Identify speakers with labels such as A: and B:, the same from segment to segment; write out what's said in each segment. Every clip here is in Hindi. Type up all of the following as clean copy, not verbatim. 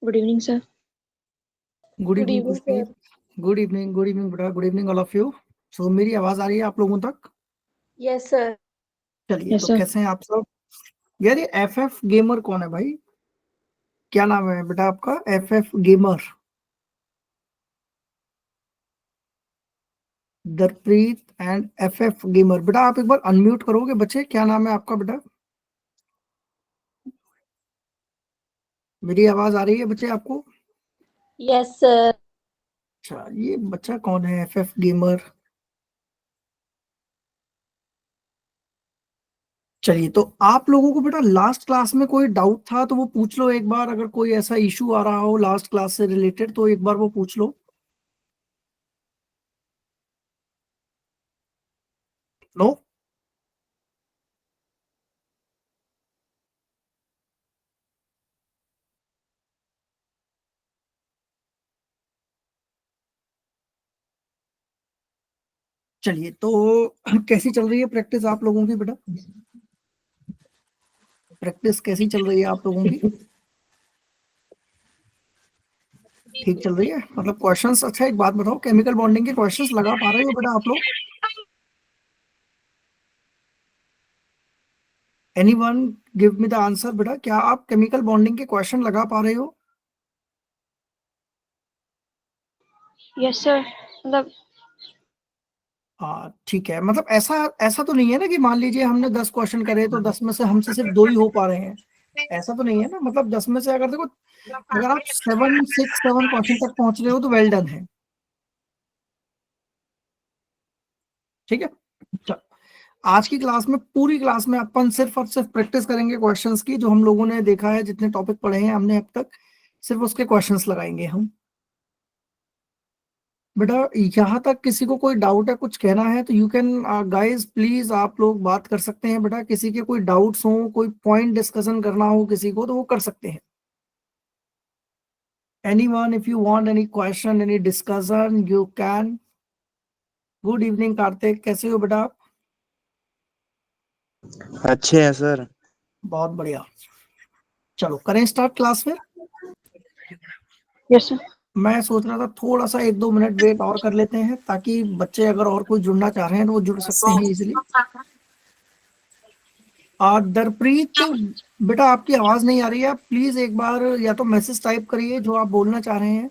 A: Good evening sir.
B: Good
A: Good
B: evening
A: evening,
B: Khushmeet.
A: sir.
B: Good evening बेटा, good evening all of you. So मेरी आवाज आ रही है आप लोगों तक?
A: Yes, sir.
B: चलिए,
A: Yes,
B: तो
A: sir.
B: कैसे हैं आप सब? यार, ये एफ गेमर कौन है भाई? क्या नाम है बेटा आपका? F gamer, Darpreet and F gamer. बेटा आप एक बार अनम्यूट करोगे बच्चे? क्या नाम है आपका बेटा? मेरी आवाज आ रही है बच्चे आपको?
A: Yes, sir.
B: अच्छा, ये बच्चा कौन है एफ गेमर? चलिए, तो आप लोगों को बेटा लास्ट क्लास में कोई डाउट था तो वो पूछ लो एक बार। अगर कोई ऐसा इशू आ रहा हो लास्ट क्लास से रिलेटेड तो एक बार वो पूछ लो। नो? चलिए, तो कैसी चल रही है प्रैक्टिस आप लोगों की बेटा? प्रैक्टिस कैसी चल रही है आप लोगों की? ठीक चल रही है मतलब क्वेश्चंस? अच्छा, एक बात बताओ, केमिकल बॉन्डिंग के क्वेश्चंस लगा पा रहे हो बेटा आप लोग? Anyone give me the answer बेटा, क्या आप केमिकल बॉन्डिंग के क्वेश्चन लगा पा रहे हो?
A: Yes, sir. मतलब
B: हाँ ठीक है। मतलब ऐसा ऐसा तो नहीं है ना कि मान लीजिए हमने 10 क्वेश्चन करे तो 10 में से हमसे सिर्फ 2 ही हो पा रहे हैं। ऐसा तो नहीं है ना। मतलब 10 में से अगर देखो, अगर आप 7 क्वेश्चन तक पहुंच रहे हो तो वेल डन है। ठीक है, चलो। आज की क्लास में, पूरी क्लास में अपन सिर्फ और सिर्फ प्रैक्टिस करेंगे क्वेश्चंस की। जो हम लोगों ने देखा है, जितने टॉपिक पढ़े हैं हमने अब तक, सिर्फ उसके क्वेश्चंस लगाएंगे हम। बेटा यहाँ तक किसी को कोई डाउट है, कुछ कहना है तो यू कैन गाइस, प्लीज आप लोग बात कर सकते हैं बेटा। किसी के कोई डाउट्स हो, कोई पॉइंट डिस्कशन करना हो किसी को, तो वो कर सकते हैं। Anyone, if you want any question, any discussion, you can. Good evening Kartik, कैसे हो बेटा आप?
C: अच्छे हैं सर।
B: बहुत बढ़िया। चलो करें स्टार्ट क्लास में।
A: yes, sir.
B: मैं सोच रहा था थोड़ा सा 1-2 मिनट वेट और कर लेते हैं, ताकि बच्चे अगर और कोई जुड़ना चाह रहे हैं तो वो जुड़ सकते हैं इजिली। दरप्रीत बेटा, आपकी आवाज नहीं आ रही है। आप प्लीज एक बार या तो मैसेज टाइप करिए जो आप बोलना चाह रहे हैं।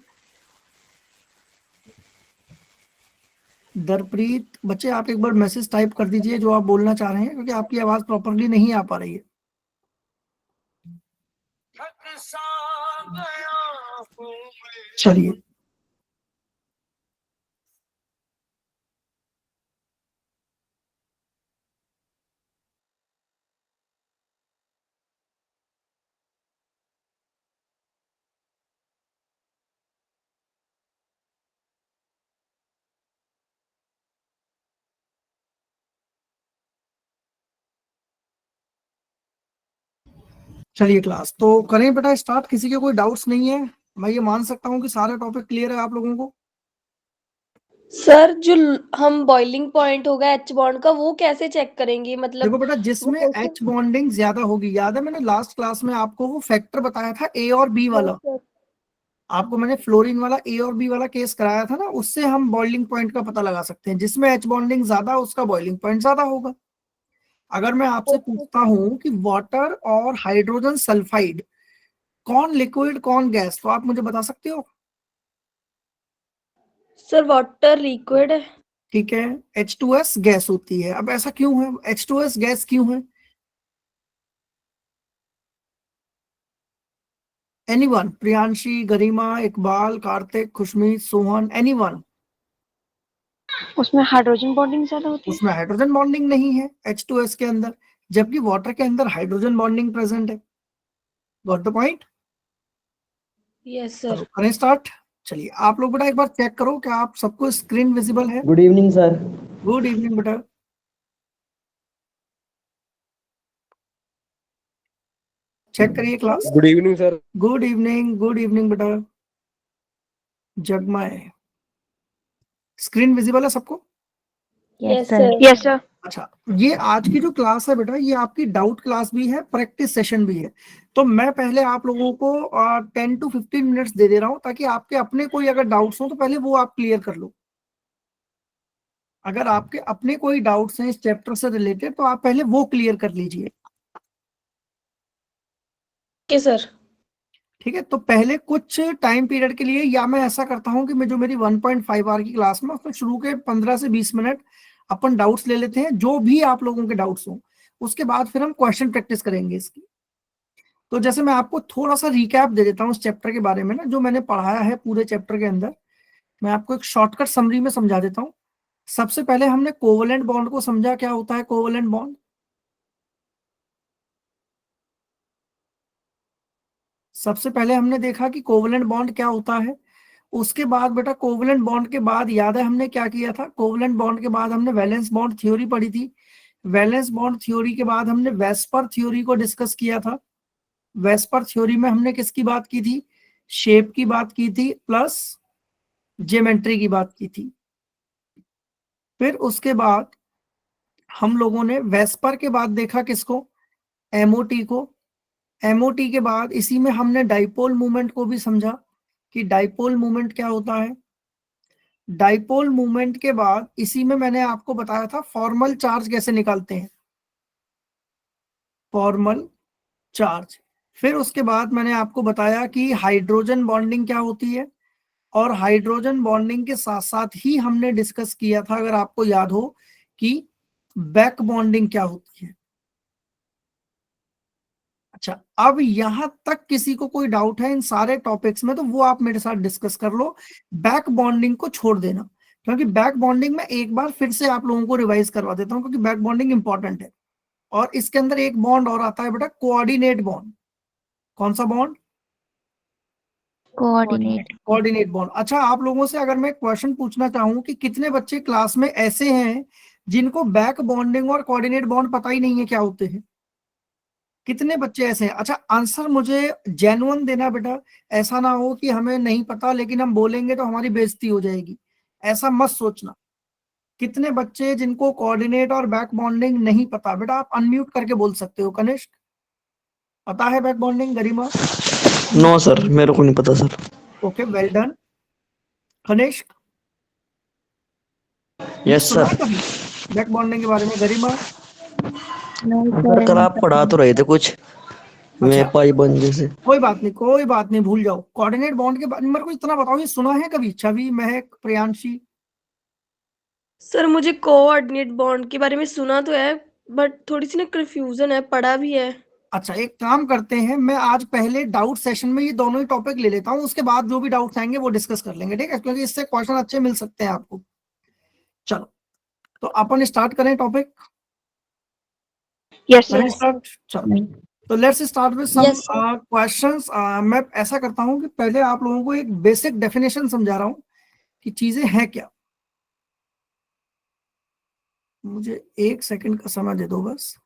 B: दरप्रीत बच्चे, आप एक बार मैसेज टाइप कर दीजिए जो आप बोलना चाह रहे हैं, क्योंकि आपकी आवाज प्रॉपरली नहीं आ पा रही है। चलिए, चलिए क्लास तो करें बेटा स्टार्ट। किसी के कोई डाउट्स नहीं है? मैं ये मान सकता हूँ कि सारे टॉपिक क्लियर है आप लोगों को?
A: सर जो हम बॉइलिंग पॉइंट होगा एच बॉन्ड का वो कैसे चेक करेंगे?
B: देखो
A: मतलब
B: बेटा,
A: वो
B: जिसमें
A: कैसे?
B: एच बॉन्डिंग ज्यादा होगी, याद है मैंने लास्ट क्लास में आपको वो फैक्टर बताया था, ए और बी
A: Yes,
B: वाला।
A: sir.
B: आपको मैंने फ्लोरीन वाला ए और बी वाला केस कराया था ना, उससे हम बॉइलिंग पॉइंट का पता लगा सकते हैं। जिसमें एच बॉन्डिंग ज्यादा, उसका बॉइलिंग पॉइंट ज्यादा होगा। अगर मैं आपसे
A: Okay,
B: पूछता
A: sir.
B: हूं कि वाटर और हाइड्रोजन सल्फाइड कौन लिक्विड कौन गैस, तो आप मुझे बता सकते हो?
A: सर वाटर लिक्विड है।
B: ठीक है, H2S गैस होती है। अब ऐसा क्यों है, H2S गैस क्यों है? एनीवन? प्रियांशी, गरिमा, इकबाल, कार्तिक, खुशमीत, सोहन, एनीवन?
A: उसमें हाइड्रोजन बॉन्डिंग ज्यादा होती है।
B: उसमें हाइड्रोजन बॉन्डिंग नहीं है H2S के अंदर, जबकि वाटर के अंदर हाइड्रोजन बॉन्डिंग प्रेजेंट है। Got the point?
A: यस
B: चलो
A: सर।
B: करें स्टार्ट। चलिए, आप लोग बेटा एक बार चेक करो क्या आप सबको स्क्रीन विजिबल है?
C: Good evening sir.
B: Good evening बेटा। चेक करिए class.
C: Good evening sir.
B: Good evening बेटा। जगमाए, स्क्रीन विजिबल है सबको?
A: Yes sir. Yes sir.
B: अच्छा, ये आज की जो क्लास है बेटा, ये आपकी डाउट क्लास भी है, प्रैक्टिस सेशन भी है। तो मैं पहले आप लोगों को 10 to 15 मिनट्स दे दे रहा हूं, ताकि आपके अपने कोई अगर डाउट्स हो तो पहले वो आप क्लियर कर लो। अगर आपके अपने कोई डाउट्स हैं इस चैप्टर से रिलेटेड तो आप पहले वो क्लियर कर लीजिए।
A: Okay sir.
B: ठीक है, तो पहले कुछ टाइम पीरियड के लिए, या मैं ऐसा करता हूं कि मैं जो मेरी 1.5 आवर की क्लास में, उसमें शुरू के 15 से 20 मिनट अपन डाउट्स ले लेते हैं, जो भी आप लोगों के डाउट्स हो। उसके बाद फिर हम क्वेश्चन प्रैक्टिस करेंगे इसकी। तो जैसे मैं आपको थोड़ा सा रिकैप दे देता हूँ इस चैप्टर के बारे में ना, जो मैंने पढ़ाया है पूरे चैप्टर के अंदर। मैं आपको एक शॉर्टकट समरी में समझा देता हूँ। सबसे पहले हमने कोवलेंट बॉन्ड को समझा, क्या होता है कोवलेंट बॉन्ड। सबसे पहले हमने देखा कि कोवलेंट बॉन्ड क्या होता है। उसके बाद बेटा कोवलेंट बॉन्ड के बाद याद है हमने क्या किया था, कोवलेंट बॉन्ड के बाद हमने वैलेंस बॉन्ड थ्योरी पढ़ी थी। वैलेंस बॉन्ड थ्योरी के बाद हमने वेस्पर थ्योरी को डिस्कस किया था। वेस्पर थ्योरी में हमने किसकी बात की थी, शेप की बात की थी, प्लस ज्योमेट्री की बात की थी। फिर उसके बाद हम लोगों ने वेस्पर के बाद देखा किसको, एमओटी को। एमओटी के बाद इसी में हमने डाइपोल मूवमेंट को भी समझा कि डाइपोल मूवमेंट क्या होता है। डाइपोल मूवमेंट के बाद इसी में मैंने आपको बताया था फॉर्मल चार्ज कैसे निकालते हैं, फॉर्मल चार्ज। फिर उसके बाद मैंने आपको बताया कि हाइड्रोजन बॉन्डिंग क्या होती है, और हाइड्रोजन बॉन्डिंग के साथ साथ ही हमने डिस्कस किया था, अगर आपको याद हो, कि बैक बॉन्डिंग क्या होती है। अच्छा, अब यहां तक किसी को कोई डाउट है इन सारे टॉपिक्स में तो वो आप मेरे साथ डिस्कस कर लो। बैक बॉन्डिंग को छोड़ देना, क्योंकि बैक बॉन्डिंग में एक बार फिर से आप लोगों को रिवाइज करवा देता हूं, क्योंकि बैक बॉन्डिंग इंपॉर्टेंट है। और इसके अंदर एक बॉन्ड और आता है बेटा, कोऑर्डिनेट बॉन्ड। कौन सा बॉन्ड,
C: कोऑर्डिनेट।
B: Coordinate bond. अच्छा, आप लोगों से अगर मैं क्वेश्चन पूछना चाहूं कि कितने बच्चे क्लास में ऐसे हैं जिनको बैक बॉन्डिंग और कोऑर्डिनेट बॉन्ड पता ही नहीं है क्या होते हैं, कितने बच्चे ऐसे हैं। अच्छा, आंसर मुझे जेन्युइन देना बेटा, ऐसा ना हो कि हमें नहीं पता लेकिन हम बोलेंगे तो हमारी बेइज्जती हो जाएगी, ऐसा मत सोचना। कितने बच्चे जिनको कोऑर्डिनेट और बैक बॉन्डिंग नहीं पता, बेटा आप अनम्यूट करके बोल सकते हो। कनिष्क, पता है back bonding? Garima?
D: No sir, मेरे को नहीं पता सर।
B: Okay, well done. Kanishk,
D: yes
B: सुना
D: सर।
B: है कभी बैक बॉन्डिंग के बारे में? गरिमा?
C: नहीं
D: सर
C: सर,
D: कल
C: नहीं
D: आप पढ़ा
C: पता।
D: तो रहे थे कुछ,
B: अच्छा,
D: मैं पाई बन जैसे।
B: कोई बात नहीं, कोई बात नहीं, भूल जाओ। कोऑर्डिनेट बॉन्ड के बारे में मेरे को इतना बताओ, ये सुना है कभी? छवि, महक, प्रियांशी?
A: सर मुझे कोऑर्डिनेट बॉन्ड के बारे में सुना तो है, बट थोड़ी सी ना कंफ्यूजन है, पढ़ा भी है।
B: अच्छा, एक काम करते हैं, मैं आज पहले डाउट सेशन में ये दोनों ही टॉपिक ले लेता हूँ, उसके बाद जो भी डाउट्स आएंगे वो डिस्कस कर लेंगे, ठीक है? क्योंकि इससे क्वेश्चन अच्छे मिल सकते हैं आपको। चलो, तो अपन स्टार्ट करें टॉपिक,
C: यस
B: करें
C: सर।
B: स्टार्ट, चलो।
C: नहीं।
B: तो let's start with some
A: yes sir.
B: Questions. मैं ऐसा करता हूँ कि पहले आप लोगों को एक बेसिक डेफिनेशन समझा रहा हूँ कि चीजें हैं क्या। मुझे 1 सेकंड का समय दे दो बस।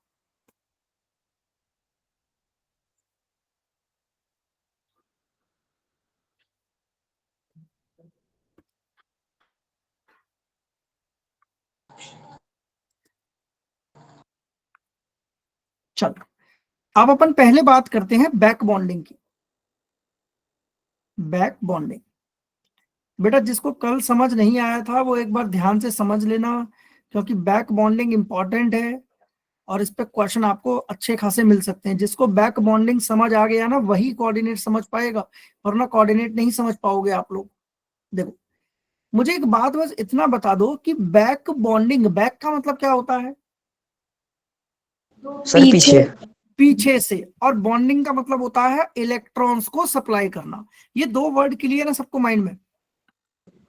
B: चलो, अब अपन पहले बात करते हैं बैक बॉन्डिंग की। बैक बॉन्डिंग, बेटा जिसको कल समझ नहीं आया था वो एक बार ध्यान से समझ लेना, क्योंकि बैक बॉन्डिंग इंपॉर्टेंट है और इस पे क्वेश्चन आपको अच्छे खासे मिल सकते हैं। जिसको बैक बॉन्डिंग समझ आ गया ना वही कोऑर्डिनेट समझ पाएगा, वरना कोऑर्डिनेट नहीं समझ पाओगे आप लोग। देखो, मुझे एक बात बस इतना बता दो कि बैक बॉन्डिंग, बैक का मतलब क्या होता है?
D: सर
A: पीछे।
D: पीछे।
B: पीछे से। और बॉन्डिंग का मतलब होता है इलेक्ट्रॉन्स को सप्लाई करना। ये दो वर्ड क्लियर है सबको माइंड में?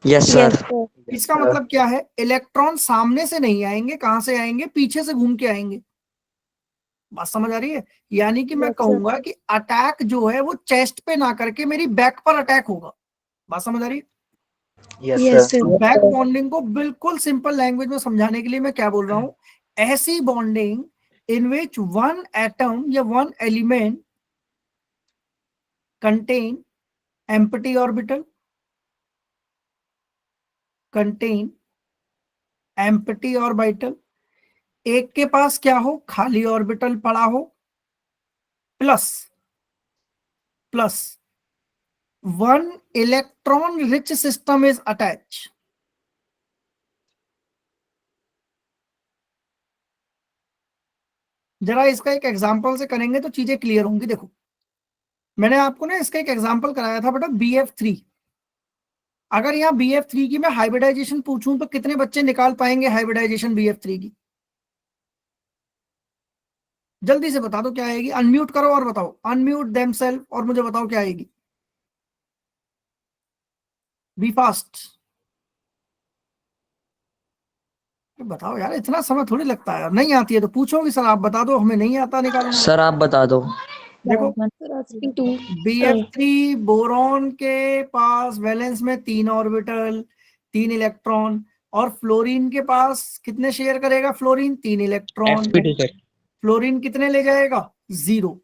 D: Yes
C: yes
D: sir.
C: सर।
B: इसका मतलब क्या है, इलेक्ट्रॉन सामने से नहीं आएंगे, कहां से आएंगे? पीछे से घूम के आएंगे। बात समझ आ रही है? यानी कि मैं
A: यस सर।
B: कहूंगा कि अटैक जो है वो चेस्ट पे ना करके मेरी बैक पर अटैक होगा। बात समझ आ रही है?
D: Yes
A: yes
D: sir.
A: सर।
B: तो बैक बॉन्डिंग को बिल्कुल सिंपल लैंग्वेज में समझाने के लिए मैं क्या बोल रहा हूं, ऐसी bonding in which one atom या one element contain empty orbital, contain empty orbital एक के पास क्या हो, खाली ऑर्बिटल पड़ा हो, plus plus 1 electron rich system is attach. जरा इसका एक एग्जांपल से करेंगे तो चीजें क्लियर होंगी। देखो, मैंने आपको ना इसका एक एग्जांपल कराया था बेटा, BF3। अगर यहाँ BF3 की मैं हाइब्रिडाइजेशन पूछूं तो कितने बच्चे निकाल पाएंगे हाइब्रिडाइजेशन BF3 की? जल्दी से बता दो क्या आएगी। अनम्यूट करो और बताओ, अनम्यूट देमसेल्फ और मुझे बताओ क्या आएगी। बी फास्ट, बताओ यार, इतना समय थोड़ी लगता है। नहीं आती है तो पूछोगे सर आप बता दो, हमें नहीं आता निकालना।
D: सर आप बता दो।
B: देखो,
A: सर sp2
B: BF3 बोरॉन के पास वैलेंस में 3 ऑर्बिटल, 3 इलेक्ट्रॉन, और फ्लोरीन के पास कितने शेयर करेगा? Fluorine 3 electron.
D: sp2 sir.
B: Fluorine कितने ले जाएगा? 0।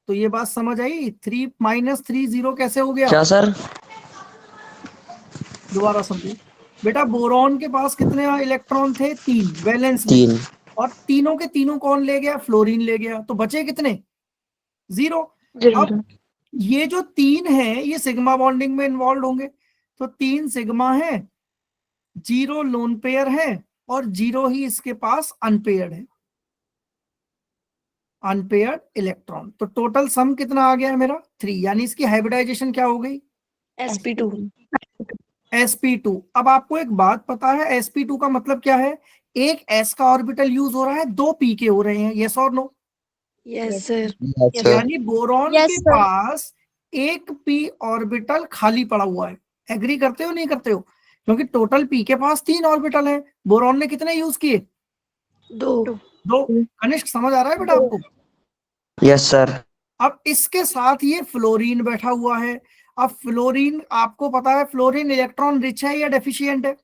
B: तो ये बात समझ आई? 3 - 3 0 कैसे हो गया?
D: क्या सर?
B: दोबारा समझो बेटा, बोरॉन के पास कितने इलेक्ट्रॉन थे? 3 वैलेंस में,
D: 3।
B: और तीनों के तीनों कौन ले गया? फ्लोरीन ले गया। तो बचे कितने? 0। अब ये जो 3 है ये सिग्मा बॉन्डिंग में इन्वॉल्व होंगे, तो 3 सिग्मा है, 0 लोन पेयर है, और 0 ही इसके पास अनपेयर्ड है, अनपेयर्ड इलेक्ट्रॉन। तो टोटल सम कितना आ गया है मेरा? 3। यानी इसकी हाइब्रिडाइजेशन क्या हो गई?
A: sp2
B: sp2। अब आपको एक बात पता है sp2 का मतलब क्या है? एक s का ऑर्बिटल यूज हो रहा है, 2 p के हो रहे हैं, यस और नो?
A: यस सर
D: अच्छा।
B: यानी बोरॉन
C: Yes,
B: के
C: sir.
B: पास एक p ऑर्बिटल खाली पड़ा हुआ है। एग्री करते हो नहीं करते हो? क्योंकि टोटल p के पास 3 ऑर्बिटल है, बोरॉन ने कितने यूज किए?
A: 2
B: 2। कनिष्क समझ आ रहा है बेटा आपको?
D: Yes sir.
B: अब इसके साथ ये फ्लोरीन बैठा हुआ है। अब फ्लोरीन आपको पता है, फ्लोरीन इलेक्ट्रॉन रिच है या डेफिशिएंट है?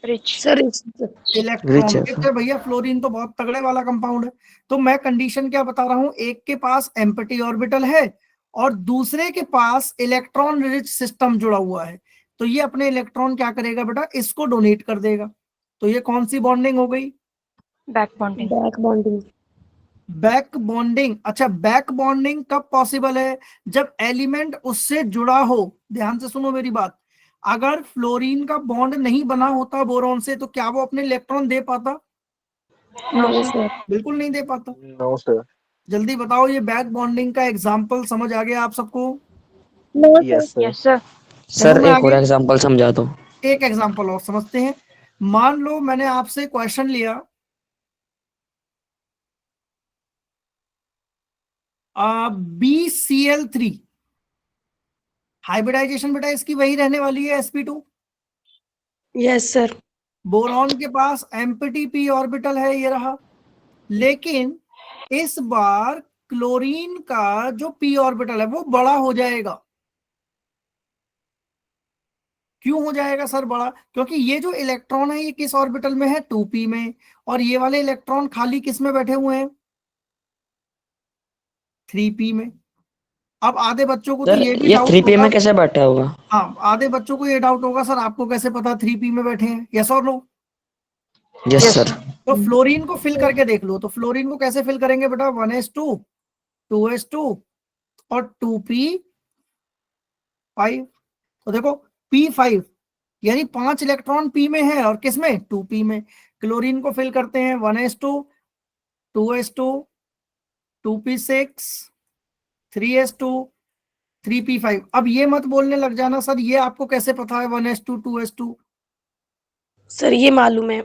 A: सर
B: इलेक्ट्रॉन
D: रिच है
B: रिच
D: सर।
B: है भैया, फ्लोरीन तो बहुत तगड़े वाला कंपाउंड है। तो मैं कंडीशन क्या बता रहा हूं, एक के पास एम्प्टी ऑर्बिटल है और दूसरे के पास इलेक्ट्रॉन रिच सिस्टम जुड़ा हुआ है, तो ये अपने इलेक्ट्रॉन क्या करेगा बेटा? इसको डोनेट कर देगा। तो ये कौन सी बॉन्डिंग हो गई?
C: Back bonding.
A: Back bonding
B: back bonding. अच्छा, बैक बॉन्डिंग कब पॉसिबल है? जब एलिमेंट उससे जुड़ा हो। ध्यान से सुनो मेरी बात, अगर फ्लोरीन का बॉन्ड नहीं बना होता बोरॉन से तो क्या वो अपने इलेक्ट्रॉन दे पाता?
A: नो सर
B: बिल्कुल नहीं दे पाता।
D: No sir.
B: जल्दी बताओ, ये बैक बॉन्डिंग का एग्जाम्पल समझ आ गया आप सबको?
D: Yes sir.
C: Yes sir.
B: चलो
D: सर
B: मैं
D: एक और
B: आगे
D: एग्जांपल समझा दो।
B: एक एग्जाम्पल और समझते हैं। मान लो मैंने आपसे क्वेश्चन लिया, BCl3। हाइब्रिडाइजेशन बेटा इसकी वही रहने वाली है, sp2।
A: यस सर
B: बोरॉन के पास एम्प्टी p ऑर्बिटल है, ये रहा। लेकिन इस बार क्लोरीन का जो p ऑर्बिटल है वो बड़ा हो जाएगा। क्यों हो जाएगा सर बड़ा? क्योंकि ये जो इलेक्ट्रॉन है ये किस ऑर्बिटल में है? 2p में। और ये वाले इलेक्ट्रॉन खाली किस में बैठे हुए हैं? 3p में। अब आधे बच्चों को तो
D: सर
B: ये भी
D: ये
B: डाउट
D: 3p
B: होगा।
D: में कैसे बैठा होगा?
B: हाँ, आधे बच्चों को ये डाउट होगा, सर आपको कैसे पता 3p में बैठे हैं? यस और नो?
D: Yes sir.
B: तो फ्लोरीन को फिल करके देख लो। तो फ्लोरीन को कैसे फिल करेंगे बेटा? 1s2, 2s2 और 2p5। तो देखो, p5 यानी 5 इलेक्ट्रॉन p में है और किस में? 2p में। क्लोरीन को फिल करते हैं 1s2, 2s2, 2p6, 3s2, 3p5। अब ये मत बोलने लग जाना सर ये आपको कैसे पता है 1s2 2s2?
A: सर ये मालूम है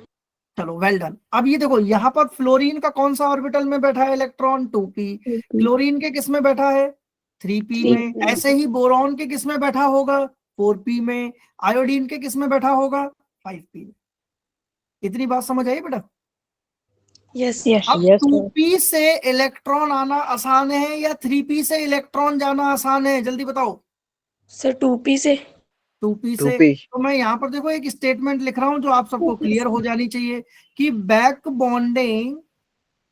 B: चलो वेल डन। अब ये देखो, यहाँ पर फ्लोरीन का कौन सा ऑर्बिटल में बैठा है इलेक्ट्रॉन? 2p। क्लोरीन के किस में बैठा है? 3p में। ऐसे ही बोरॉन के किस में बैठा होगा? 4p में। आयोडीन के किस में बैठा होगा? 5p में। इतनी बात समझ आई बेटा?
A: यस
B: अब 2p से इलेक्ट्रॉन आना आसान है या 3p से इलेक्ट्रॉन जाना आसान है? जल्दी बताओ।
A: सर 2p से
B: 2p से।
D: 2p।
B: तो मैं यहाँ पर देखो एक स्टेटमेंट लिख रहा हूं जो आप सबको क्लियर हो जानी चाहिए कि बैक बॉन्डिंग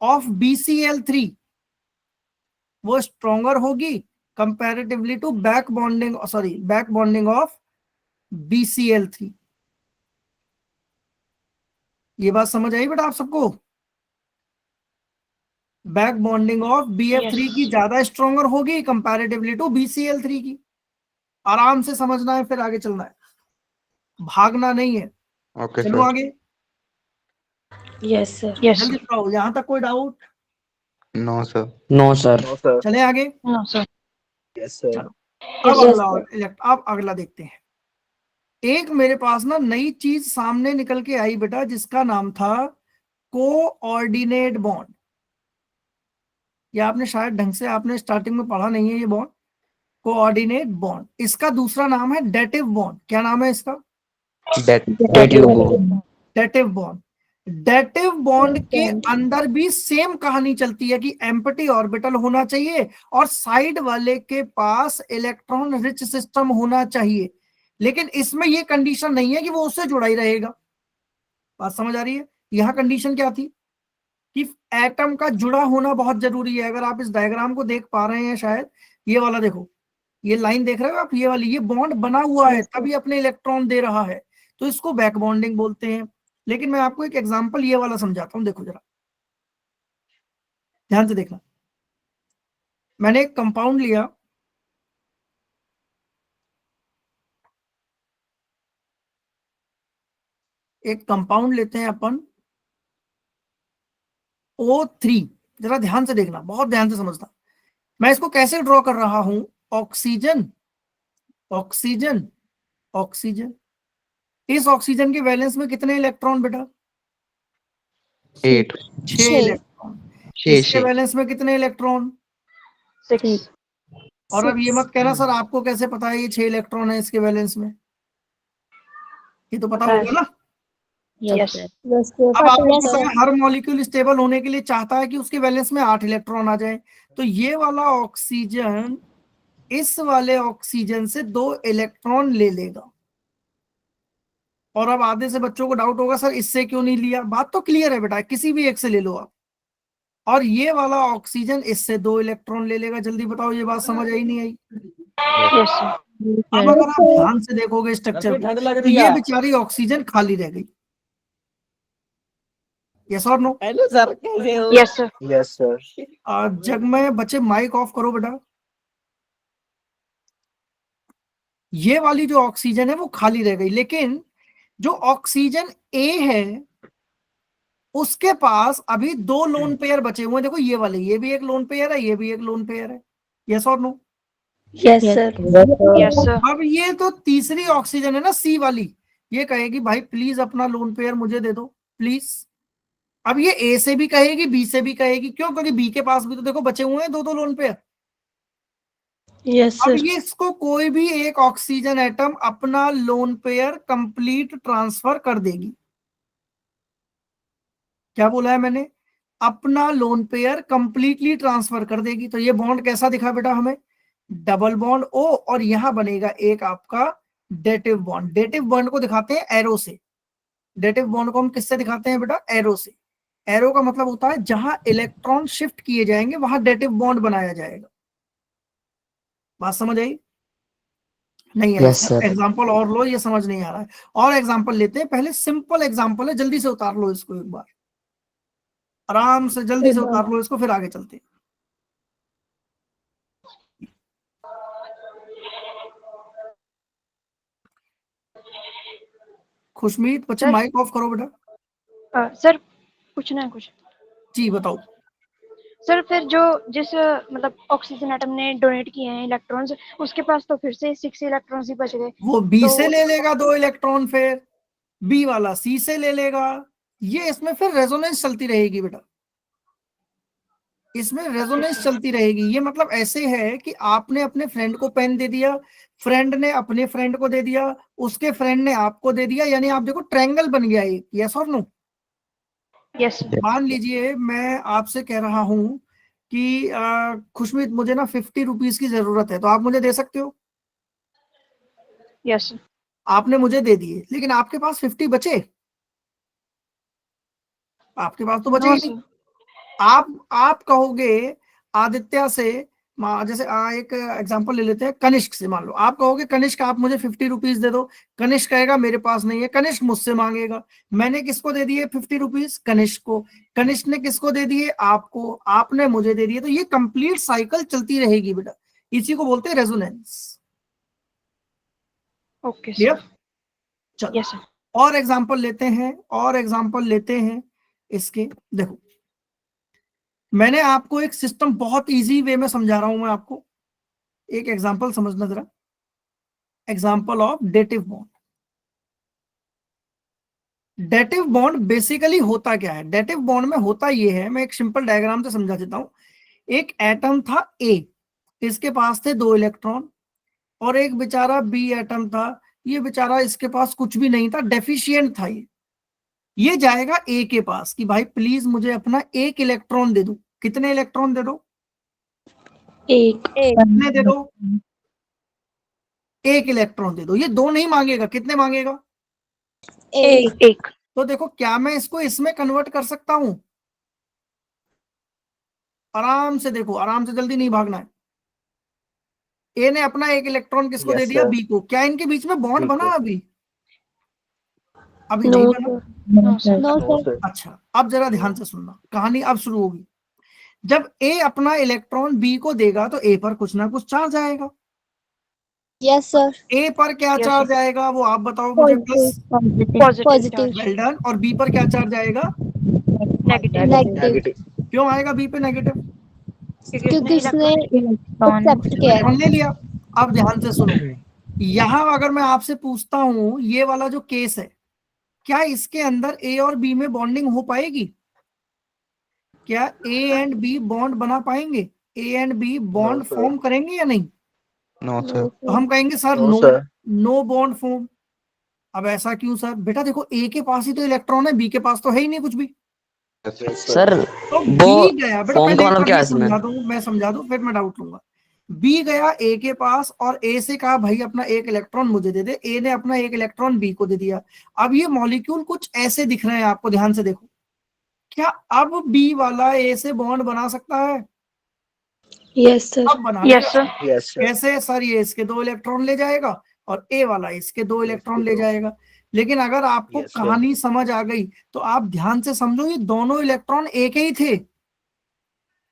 B: ऑफ BCl3 वो स्ट्रॉन्गर होगी comparatively to back bonding of BCl3। ये बात समझ आई बेटा आप सबको? बैक बॉन्डिंग ऑफ BF3 की ज्यादा स्ट्रॉन्गर होगी कंपैरेटिवली टू BCl3 की। आराम से समझना है, फिर आगे चलना है, भागना नहीं है।
E: ओके
B: चलो
E: सर।
B: आगे,
A: यस सर।
B: जल्दी बताओ, यहां तक कोई doubt?
E: No sir.
D: No sir.
B: चले आगे।
D: Yes sir.
B: चलो अब अगला देखते हैं। एक मेरे पास ना नई चीज सामने निकल के आई बेटा, जिसका नाम था कोऑर्डिनेट बॉन्ड। ये आपने शायद ढंग से आपने स्टार्टिंग में पढ़ा नहीं है ये बॉन्ड, कोऑर्डिनेट बॉन्ड। इसका दूसरा नाम है डेटिव बॉन्ड। क्या नाम है इसका?
D: Dative bond.
B: Dative bond. Dative bond के अंदर भी सेम कहानी चलती है कि एम्प्टी ऑर्बिटल होना चाहिए और साइड वाले के पास इलेक्ट्रॉन रिच सिस्टम होना चाहिए, लेकिन इसमें ये कंडीशन नहीं है कि वो उससे जुड़ा ही रहेगा। बात समझ आ रही है? यह कंडीशन क्या थी कि एटम का जुड़ा होना बहुत जरूरी है। अगर आप इस डायग्राम को देख पा रहे हैं शायद, ये वाला देखो, ये लाइन देख रहे हो आप, ये वाली, ये बॉन्ड बना हुआ है तभी अपने इलेक्ट्रॉन दे रहा है, तो इसको बैक बॉन्डिंग बोलते हैं। लेकिन मैं आपको एक एग्जांपल ये वाला समझाता हूं, देखो जरा ध्यान से देखना। मैंने एक कंपाउंड लिया, एक कंपाउंड लेते हैं अपन O3। जरा ध्यान से देखना, बहुत ध्यान से समझना। मैं इसको कैसे ड्रॉ कर रहा हूं? Oxygen, oxygen, oxygen. इस ऑक्सीजन के वैलेंस में कितने इलेक्ट्रॉन बेटा?
E: 8।
B: 6 इलेक्ट्रॉन। इसके वैलेंस में कितने इलेक्ट्रॉन?
C: 6।
B: और अब ये मत कहना सर आपको कैसे पता है ये 6 इलेक्ट्रॉन है इसके वैलेंस में, ये तो पता होगा ना।
C: यस।
B: अब आपको पता है हर मॉलिक्यूल स्टेबल होने के लिए चाहता है कि उसके वैलेंस में 8 इलेक्ट्रॉन आ जाए, तो ये वाला ऑक्सीजन इस वाले ऑक्सीजन से 2 इलेक्ट्रॉन ले लेगा। और अब आधे से बच्चों को डाउट होगा सर इससे क्यों नहीं लिया। बात तो क्लियर है बेटा, किसी भी एक से ले लो आप। और ये वाला ऑक्सीजन इससे 2 इलेक्ट्रॉन ले लेगा। जल्दी बताओ, ये बात समझ आई नहीं आई? अब अगर आप ध्यान से देखोगे स्ट्रक्चर को, तो ये बेचारी ऑक्सीजन खाली रह गई। यस और नो?
D: हेलो सर, कैसे हो?
C: Yes sir.
D: Yes sir.
B: जब मैं बच्चे माइक ऑफ करो बेटा, ये वाली जो ऑक्सीजन है वो खाली रह गई, लेकिन जो ऑक्सीजन ए है उसके पास अभी 2 लोन पेयर बचे हुए हैं। देखो ये वाले, ये भी एक लोन पेयर है, ये भी एक लोन पेयर है। यस और no?
A: Yes sir.
C: Yes sir.
B: अब ये तो तीसरी ऑक्सीजन है ना, सी वाली, ये कहेगी भाई प्लीज अपना लोन पेयर मुझे दे दो प्लीज। अब ये ए से भी कहेगी, बी से भी कहेगी, क्यों? क्योंकि बी के पास भी तो देखो बचे हुए हैं 2-2 लोन पेयर।
A: यस
B: अब
A: सर।
B: ये इसको कोई भी एक ऑक्सीजन एटम अपना लोन पेयर कंप्लीट ट्रांसफर कर देगी। क्या बोला है मैंने? अपना लोन पेयर कंप्लीटली ट्रांसफर कर देगी। तो ये बॉन्ड कैसा दिखा बेटा हमें? डबल बॉन्ड O, और यहां बनेगा एक आपका डेटिव बॉन्ड। डेटिव बॉन्ड को दिखाते हैं एरो से। डेटिव बॉन्ड को हम किससे दिखाते हैं बेटा? एरो से। एरो का मतलब होता है जहां इलेक्ट्रॉन शिफ्ट किए जाएंगे वहां डेटिव बॉन्ड बनाया जाएगा। बात समझ आई? नहीं आई?
D: Yes sir.
B: एग्जांपल और लो, ये समझ नहीं आ रहा है। और एग्जांपल लेते हैं, पहले सिंपल एग्जांपल है, जल्दी से उतार लो इसको एक बार, आराम से जल्दी से उतार लो इसको, फिर आगे चलते हैं। खुशमीत बच्चे माइक ऑफ करो बेटा।
C: सर पूछना है कुछ?
B: जी बताओ।
C: सर फिर जो जिस मतलब ऑक्सीजन एटम ने डोनेट किए हैं इलेक्ट्रॉन्स, उसके पास तो फिर से 6 इलेक्ट्रॉन्स ही बच गए।
B: वो बी
C: तो
B: से ले लेगा 2 इलेक्ट्रॉन, फिर बी वाला सी से ले लेगा। ये इसमें फिर रेजोनेंस चलती रहेगी बेटा, इसमें रेजोनेंस चलती रहेगी। ये मतलब ऐसे है कि आपने अपने फ्रेंड को पेन दे दिया, फ्रेंड ने अपने फ्रेंड को दे दिया, उसके फ्रेंड ने आपको दे दिया, यानी आप देखो ट्रायंगल बन गया एक। यस और नो?
C: यस।
B: मान लीजिए मैं आपसे कह रहा हूं कि खुशमीत मुझे ना 50 रुपीज की जरूरत है, तो आप मुझे दे सकते हो?
C: यस।
B: आपने मुझे दे दिए, लेकिन आपके पास 50 बचे? आपके पास तो बचे
C: नो
B: ही नहीं।
C: सर।
B: आप कहोगे आदित्य से जैसे एक एग्जांपल ले लेते हैं कनिष्क से। मान लो आप कहोगे कनिष्क आप मुझे 50 रुपीज दे दो, कनिष्क कहेगा मेरे पास नहीं है, कनिष्क मुझसे मांगेगा, मैंने किसको दे दिए 50 रुपीज? कनिष्क को। कनिष्क ने किसको दे दिए? आपको। आपने मुझे दे दिए। तो ये कंप्लीट साइकिल चलती रहेगी बेटा, इसी को बोलते हैं रेजोनेंस।
C: Okay
B: clear?
C: सर।
B: चलो
C: यस सर।
B: और एग्जांपल लेते हैं, और एग्जांपल लेते हैं इसके। देखो मैंने आपको एक सिस्टम बहुत इजी वे में समझा रहा हूं मैं आपको, एक एग्जांपल समझना जरा। Example of dative bond. Dative bond basically होता क्या है? डेटिव बॉन्ड में होता ये है, मैं एक सिंपल डायग्राम से समझा देता हूं। एक एटम था ए, इसके पास थे 2 इलेक्ट्रॉन, और एक बेचारा बी एटम था, ये बेचारा इसके पास कुछ भी नहीं था, डेफिशिएंट था ये जाएगा ए के पास कि भाई प्लीज मुझे अपना 1 इलेक्ट्रॉन दे दो। कितने इलेक्ट्रॉन दे दो?
A: एक।
B: कितने दे दो? 1 इलेक्ट्रॉन दे दो। ये 2 नहीं मांगेगा, कितने मांगेगा?
C: एक।
B: तो देखो क्या मैं इसको इसमें कन्वर्ट कर सकता हूं? आराम से देखो, आराम से, जल्दी नहीं भागना है। ए ने अपना 1 इलेक्ट्रॉन किसको दे
D: Yes,
B: दिया?
D: sir.
B: बी को। क्या इनके बीच में बॉन्ड
D: B
B: बना?
D: को।
B: अभी अभी
A: नो
B: नहीं बना।
A: Sir.
C: No sir.
D: No, sir.
B: अच्छा अब जरा ध्यान से सुनना, कहानी अब शुरू होगी। जब ए अपना इलेक्ट्रॉन बी को देगा तो ए पर कुछ ना कुछ चार्ज आएगा।
F: Yes sir.
B: ए पर क्या
C: Yes,
B: चार्ज
C: sir.
B: आएगा वो आप बताओ मुझे plus.
C: Positive
F: Positive.
C: Charge.
B: Well done. और बी पर क्या चार्ज आएगा?
C: नेगेटिव।
F: नेगेटिव।
D: Negative.
B: क्यों आएगा बी पे नेगेटिव?
F: क्योंकि उसने
C: इलेक्ट्रॉन
F: एक्सेप्ट किया
B: इलेक्ट्रॉन ले लिया। अब ध्यान से सुनो, यहां अगर मैं आपसे पूछता हूं ये वाला जो केस है, क्या इसके अंदर ए और बी में बॉन्डिंग हो पाएगी? क्या ए एंड बी बॉन्ड बना पाएंगे? A and B
D: No,
B: bond
D: sir.
B: Form करेंगे या नहीं?
E: No sir.
B: तो हम कहेंगे sir
D: No,
B: no,
D: sir.
B: No bond form. अब ऐसा क्यों सर? बेटा देखो ए के पास ही तो इलेक्ट्रॉन है, बी के पास तो है ही नहीं कुछ भी।
D: Yes, sir.
G: सर
B: तो
G: वो
B: बी गया बेटा,
G: फॉर्म
B: पहले
G: का
B: एक
G: मतलब
B: बार
G: क्या
B: मैं
G: है इसमें?
B: समझा दूं, मैं समझा दूं फिर मैं डाउट लूंगा। बी गया ए के पास और ए से कहा भाई अपना 1 इलेक्ट्रॉन मुझे दे दे। ए ने अपना 1 इलेक्ट्रॉन बी को दे दिया। अब ये मॉलिक्यूल कुछ ऐसे दिख रहे हैं आपको, ध्यान से देखो। क्या अब बी वाला ए से बॉन्ड बना सकता है?
A: Yes sir.
B: अब बना
C: यस
B: लेगा।
C: सर।
D: Yes, sir.
B: कैसे सर? ये इसके 2 इलेक्ट्रॉन ले जाएगा और ए वाला इसके 2 इलेक्ट्रॉन ले जाएगा। लेकिन अगर आपको
D: Yes, sir.
B: कहानी समझ आ गई तो आप ध्यान से समझो, ये दोनों इलेक्ट्रॉन एक ही थे।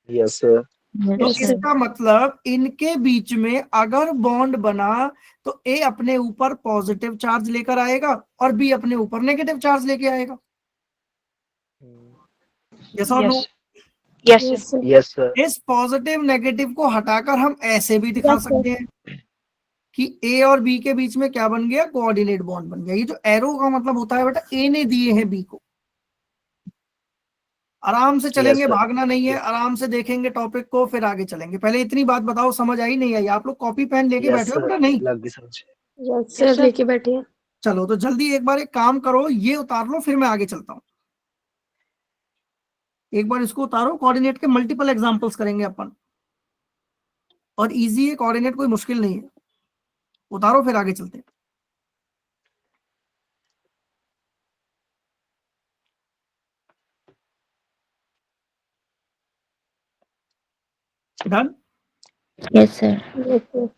D: Yes, sir.
B: तो
A: Yes, sir.
B: इसका मतलब इनके बीच में अगर बॉन्ड बना तो ए अपने ऊपर पॉजिटिव चार्ज लेकर आएगा और बी अपने ऊपर नेगेटिव चार्ज लेके आएगा। यस और no?
C: Yes
A: Yes,
C: sir.
A: sir.
D: Yes, sir.
B: इस पॉजिटिव नेगेटिव को हटाकर हम ऐसे भी दिखा
F: Yes, sir.
B: सकते हैं कि ए और बी के बीच में क्या बन गया? कोऑर्डिनेट बॉन्ड बन गया। ये जो एरो का मतलब होता है बेटा, ए ने दिए हैं बी को। आराम से चलेंगे,
D: Yes, sir.
B: भागना नहीं है, आराम से देखेंगे टॉपिक को फिर आगे चलेंगे। पहले इतनी बात बताओ, समझ आई नहीं आई? आप लोग कॉपी पेन लेके
D: Yes,
B: बैठे हो
D: sir.
B: बेटा? नहीं?
D: लग गई समझ।
A: Yes, sir. लेके बैठे हैं।
B: चलो तो जल्दी एक बार एक काम करो, ये उतार लो फिर मैं आगे चलता हूँ। एक बार इसको उतारो, कोऑर्डिनेट के मल्टीपल एग्जांपल्स करेंगे अपन, और इजी है कोऑर्डिनेट, कोई मुश्किल नहीं है। उतारो फिर आगे चलते हैं। Done?
G: Yes sir.
A: Yes, sir.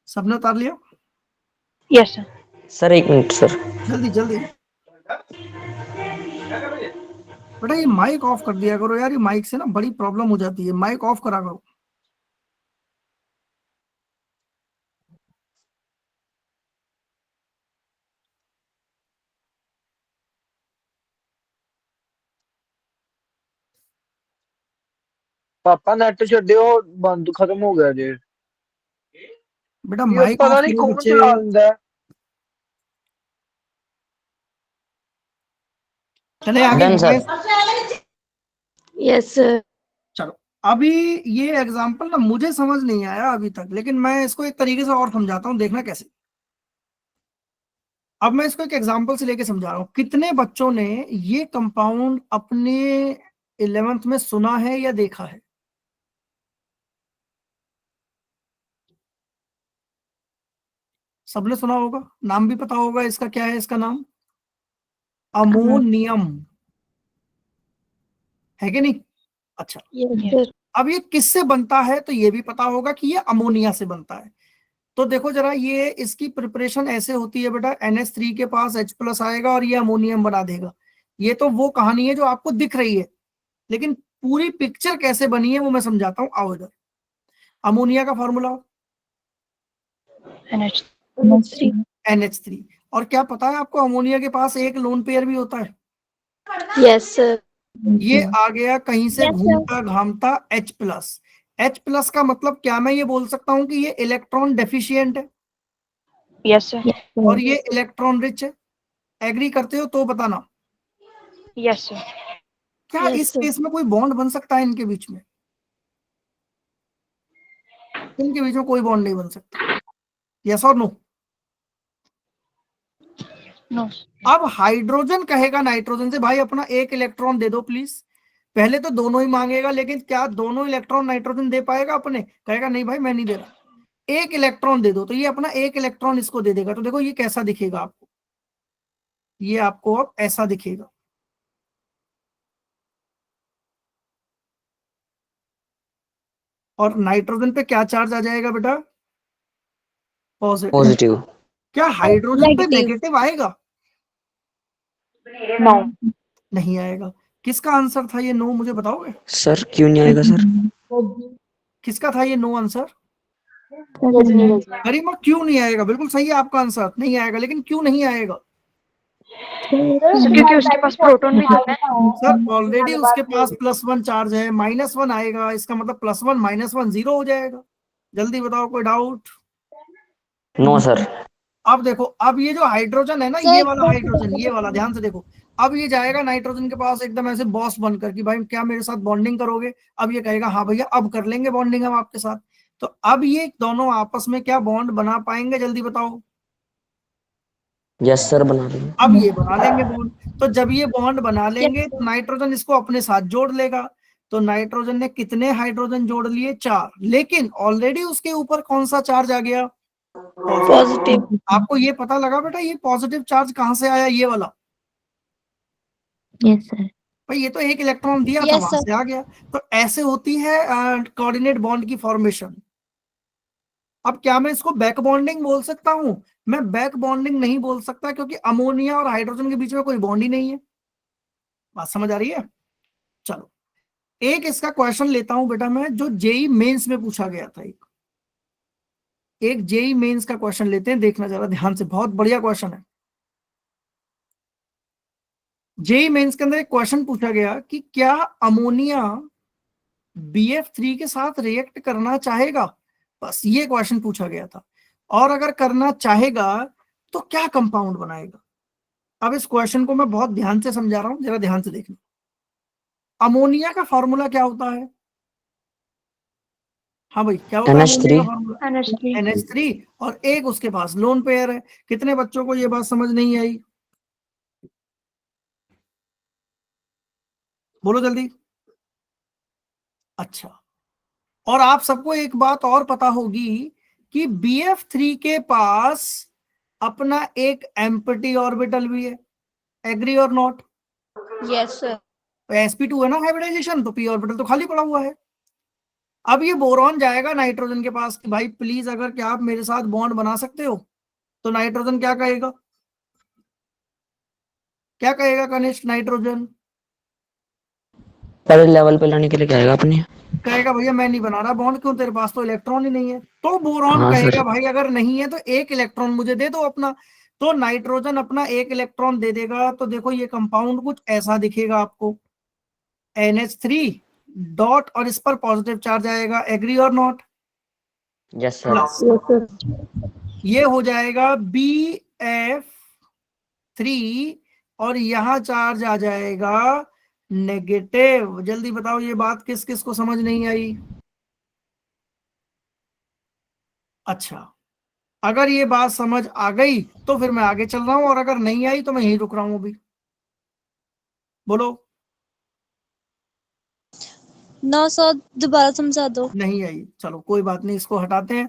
B: सबने उतार लिया?
C: Yes sir.
G: सर एक मिनट सर।
B: जल्दी जल्दी बेटा, ये माइक ऑफ कर दिया करो यार, ये माइक से ना बड़ी प्रॉब्लम हो जाती है, माइक ऑफ करा करो।
D: पापा नेट छड्डियो बंद खत्म हो गया जी।
B: बेटा
D: ये
B: माइक ऑफ
D: पता नहीं
B: करो
D: कौन
B: बच्चे।
D: चला लेंदा है।
B: चले आगे
G: डन
B: बढ़े।
G: सर।
A: Yes, sir.
B: चलो अभी ये एग्जांपल ना मुझे समझ नहीं आया अभी तक, लेकिन मैं इसको एक तरीके से और समझाता हूँ, देखना कैसे। अब मैं इसको एक एग्जांपल से लेके समझा रहा हूँ। कितने बच्चों ने ये कंपाउंड अपने 11th में सुना है या देखा है? सबने सुना होगा, नाम भी पता होगा इसका। क्या है इसका नाम? अमोनियम, है कि नहीं? अच्छा
A: Yes, sir.
B: अब ये किससे बनता है तो ये भी पता होगा कि ये अमोनिया से बनता है। तो देखो जरा, ये इसकी प्रिपरेशन ऐसे होती है बेटा, NH3 के पास H+ आएगा और ये अमोनियम बना देगा। ये तो वो कहानी है जो आपको दिख रही है, लेकिन पूरी पिक्चर कैसे बनी है वो मैं समझाता हूं। आओ इधर, अमोनिया का फॉर्मूला
C: NH3
B: NH3। और क्या पता है आपको, अमोनिया के पास एक लोन पेयर भी होता है।
A: Yes sir.
B: ये आ गया कहीं से
F: Yes, sir.
B: घूमता घामता H+। H+ का मतलब क्या मैं ये बोल सकता हूं कि ये इलेक्ट्रॉन डेफिशिएंट है
C: यस सर
B: और ये इलेक्ट्रॉन रिच है। एग्री करते हो तो बताना,
C: यस सर
B: क्या
A: Yes,
B: इस
A: sir.
B: केस में कोई बॉन्ड बन सकता है इनके बीच में? इनके बीच में कोई बॉन्ड नहीं बन सकता। यस और नो?
C: नो
B: अब हाइड्रोजन कहेगा नाइट्रोजन से, भाई अपना एक इलेक्ट्रॉन दे दो प्लीज। पहले तो दोनों ही मांगेगा, लेकिन क्या दोनों इलेक्ट्रॉन नाइट्रोजन दे पाएगा अपने? कहेगा नहीं भाई मैं नहीं दे रहा, एक इलेक्ट्रॉन दे दो। तो ये अपना एक इलेक्ट्रॉन इसको दे देगा। तो देखो ये कैसा दिखेगा आपको, ये आपको अब ऐसा दिखेगा। और नाइट्रोजन पे क्या चार्ज आ जाएगा बेटा? पॉजिटिव।
E: पॉजिटिव।
B: क्या हाइड्रोजन पे
F: Negative.
B: नेगेटिव आएगा?
C: नो
B: नहीं आएगा। किसका आंसर था ये नो, मुझे बताओगे?
E: सर क्यों नहीं आएगा सर?
B: किसका था ये नो आंसर?
F: Rajni.
B: गरिमा, क्यों नहीं आएगा? बिल्कुल सही है आपका आंसर, नहीं आएगा। लेकिन क्यों नहीं आएगा?
C: क्योंकि उसके पास प्रोटॉन भी तो है।
B: सर ऑलरेडी उसके पास +1 चार्ज है, -1 आएगा, इसका मतलब +1 -1 0 हो जाएगा। जल्दी बताओ, कोई डाउट?
E: No sir.
B: अब देखो, अब ये जो हाइड्रोजन है ना,
F: Sir,
B: ये वाला हाइड्रोजन, ये वाला ध्यान से देखो। अब ये जाएगा नाइट्रोजन के पास एकदम ऐसे बॉस बनकर कि भाई क्या मेरे साथ बॉन्डिंग करोगे? अब ये कहेगा हाँ भैया अब कर लेंगे बॉन्डिंग हम आपके साथ। तो अब ये दोनों आपस में क्या बॉन्ड बना पाएंगे? जल्दी बताओ।
E: यस सर बना देंगे।
B: अब ये बना लेंगे बॉन्ड। तो जब ये बॉन्ड बना लेंगे तो नाइट्रोजन इसको अपने साथ जोड़ लेगा। तो नाइट्रोजन ने कितने हाइड्रोजन जोड़ लिए? 4। लेकिन ऑलरेडी उसके ऊपर कौन सा चार्ज आ गया?
A: पॉजिटिव।
B: आपको ये पता लगा बेटा ये पॉजिटिव चार्ज कहां से आया? ये वाला
G: Yes, sir.
B: भाई, ये तो एक इलेक्ट्रॉन दिया था
F: Yes,
B: वहां
F: sir.
B: से आ गया। तो ऐसे होती है कोऑर्डिनेट बॉन्ड की फॉर्मेशन। अब क्या मैं इसको बैक बॉन्डिंग बोल सकता हूं? मैं बैक बॉन्डिंग नहीं बोल सकता, क्योंकि अमोनिया और हाइड्रोजन के बीच में कोई बॉन्ड ही नहीं है। बात समझ आ रही है? चलो, एक इसका क्वेश्चन लेता हूं बेटा मैं, जो जेई मेंस में पूछा गया था। एक जेई मेंस का क्वेश्चन लेते हैं, देखना जरा ध्यान से, बहुत बढ़िया क्वेश्चन है। जेई मेंस के अंदर एक क्वेश्चन पूछा गया कि क्या अमोनिया BF3 के साथ रिएक्ट करना चाहेगा? बस ये क्वेश्चन पूछा गया था। और अगर करना चाहेगा तो क्या कंपाउंड बनाएगा? अब इस क्वेश्चन को मैं बहुत ध्यान से समझा रहा हूं, जरा ध्यान से देखना। अमोनिया का फॉर्मूला क्या होता है? हाँ भाई, क्या होता है अमोनिया
E: NH3।
B: का फॉर्मूला?
C: NH3
B: NH3। और एक उसके पास लोन पेयर है। कितने बच्चों को ये बात समझ नहीं आई? बोलो जल्दी। अच्छा, और आप सबको एक बात और पता होगी कि BF3 के पास अपना एक एम्प्टी ऑर्बिटल भी है। एग्री और नॉट?
A: Yes sir.
B: sp2 है ना हाइब्रिडाइजेशन, तो p ऑर्बिटल तो खाली पड़ा हुआ है। अब ये बोरॉन जाएगा नाइट्रोजन के पास कि भाई प्लीज अगर क्या आप मेरे साथ बॉन्ड बना सकते हो? तो नाइट्रोजन क्या कहेगा? क्या कहेगा कनिष्ठ? नाइट्रोजन
E: पहले लेवल पे लाने के लिए क्या आएगा अपने?
B: कहेगा भैया मैं नहीं बना रहा बॉन्ड, क्यों? तेरे पास तो इलेक्ट्रॉन ही नहीं है। तो बोरॉन
E: हाँ
B: कहेगा
E: सर।
B: भाई अगर नहीं है तो एक इलेक्ट्रॉन मुझे दे दो अपना। तो नाइट्रोजन अपना एक इलेक्ट्रॉन दे देगा। तो देखो ये कंपाउंड कुछ ऐसा दिखेगा आपको, NH3 डॉट, और इस पर पॉजिटिव चार्ज आएगा। एग्री और नॉट?
E: Yes sir.
B: प्लस ये हो जाएगा BF3, और यहां चार्ज आ जाएगा नेगेटिव। जल्दी बताओ ये बात किस किस को समझ नहीं आई? अच्छा, अगर ये बात समझ आ गई तो फिर मैं आगे चल रहा हूं, और अगर नहीं आई तो मैं यहीं रुक रहा हूं अभी। बोलो।
F: No, sir. दोबारा समझा दो.
B: नहीं आई, चलो कोई बात नहीं, इसको हटाते हैं।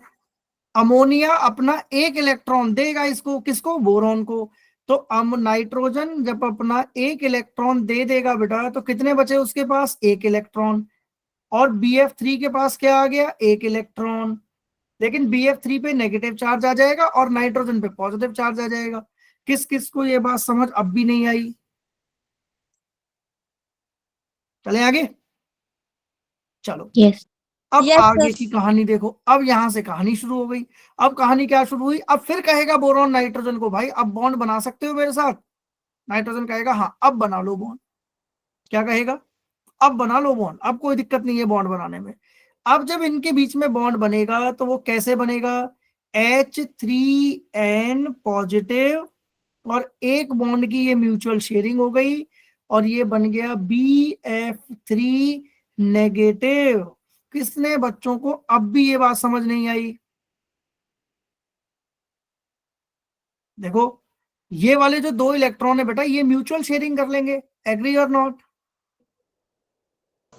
B: अमोनिया अपना एक इलेक्ट्रॉन देगा इसको, किसको? बोरॉन को। तो नाइट्रोजन जब अपना एक इलेक्ट्रॉन दे देगा बेटा, तो कितने बचे उसके पास? एक इलेक्ट्रॉन। और BF3 के पास क्या आ गया, एक इलेक्ट्रॉन, लेकिन BF3 पे नेगेटिव चार्ज आ जाएगा और नाइट्रोजन पे पॉजिटिव चार्ज आ जाएगा। किस किस को ये बात समझ अब भी नहीं आई? चले आगे, चलो
G: Yes.
B: अब
F: यस
B: आगे
F: सर।
B: की कहानी देखो। अब यहां से कहानी शुरू हो गई। अब कहानी क्या शुरू हुई, अब फिर कहेगा बोरॉन नाइट्रोजन को, भाई अब बॉन्ड बना सकते हो मेरे साथ? नाइट्रोजन कहेगा हाँ अब बना लो बॉन्ड। क्या कहेगा, अब बना लो बॉन्ड, अब कोई दिक्कत नहीं है बॉन्ड बनाने में। अब जब इनके बीच में बॉन्ड बनेगा तो वो कैसे बनेगा, H3N पॉजिटिव और एक बॉन्ड की ये म्यूचुअल शेयरिंग हो गई और ये बन गया BF3 नेगेटिव। किसने बच्चों को अब भी ये बात समझ नहीं आई? देखो ये वाले जो दो इलेक्ट्रॉन है बेटा, ये म्यूचुअल शेयरिंग कर लेंगे, एग्री और नॉट?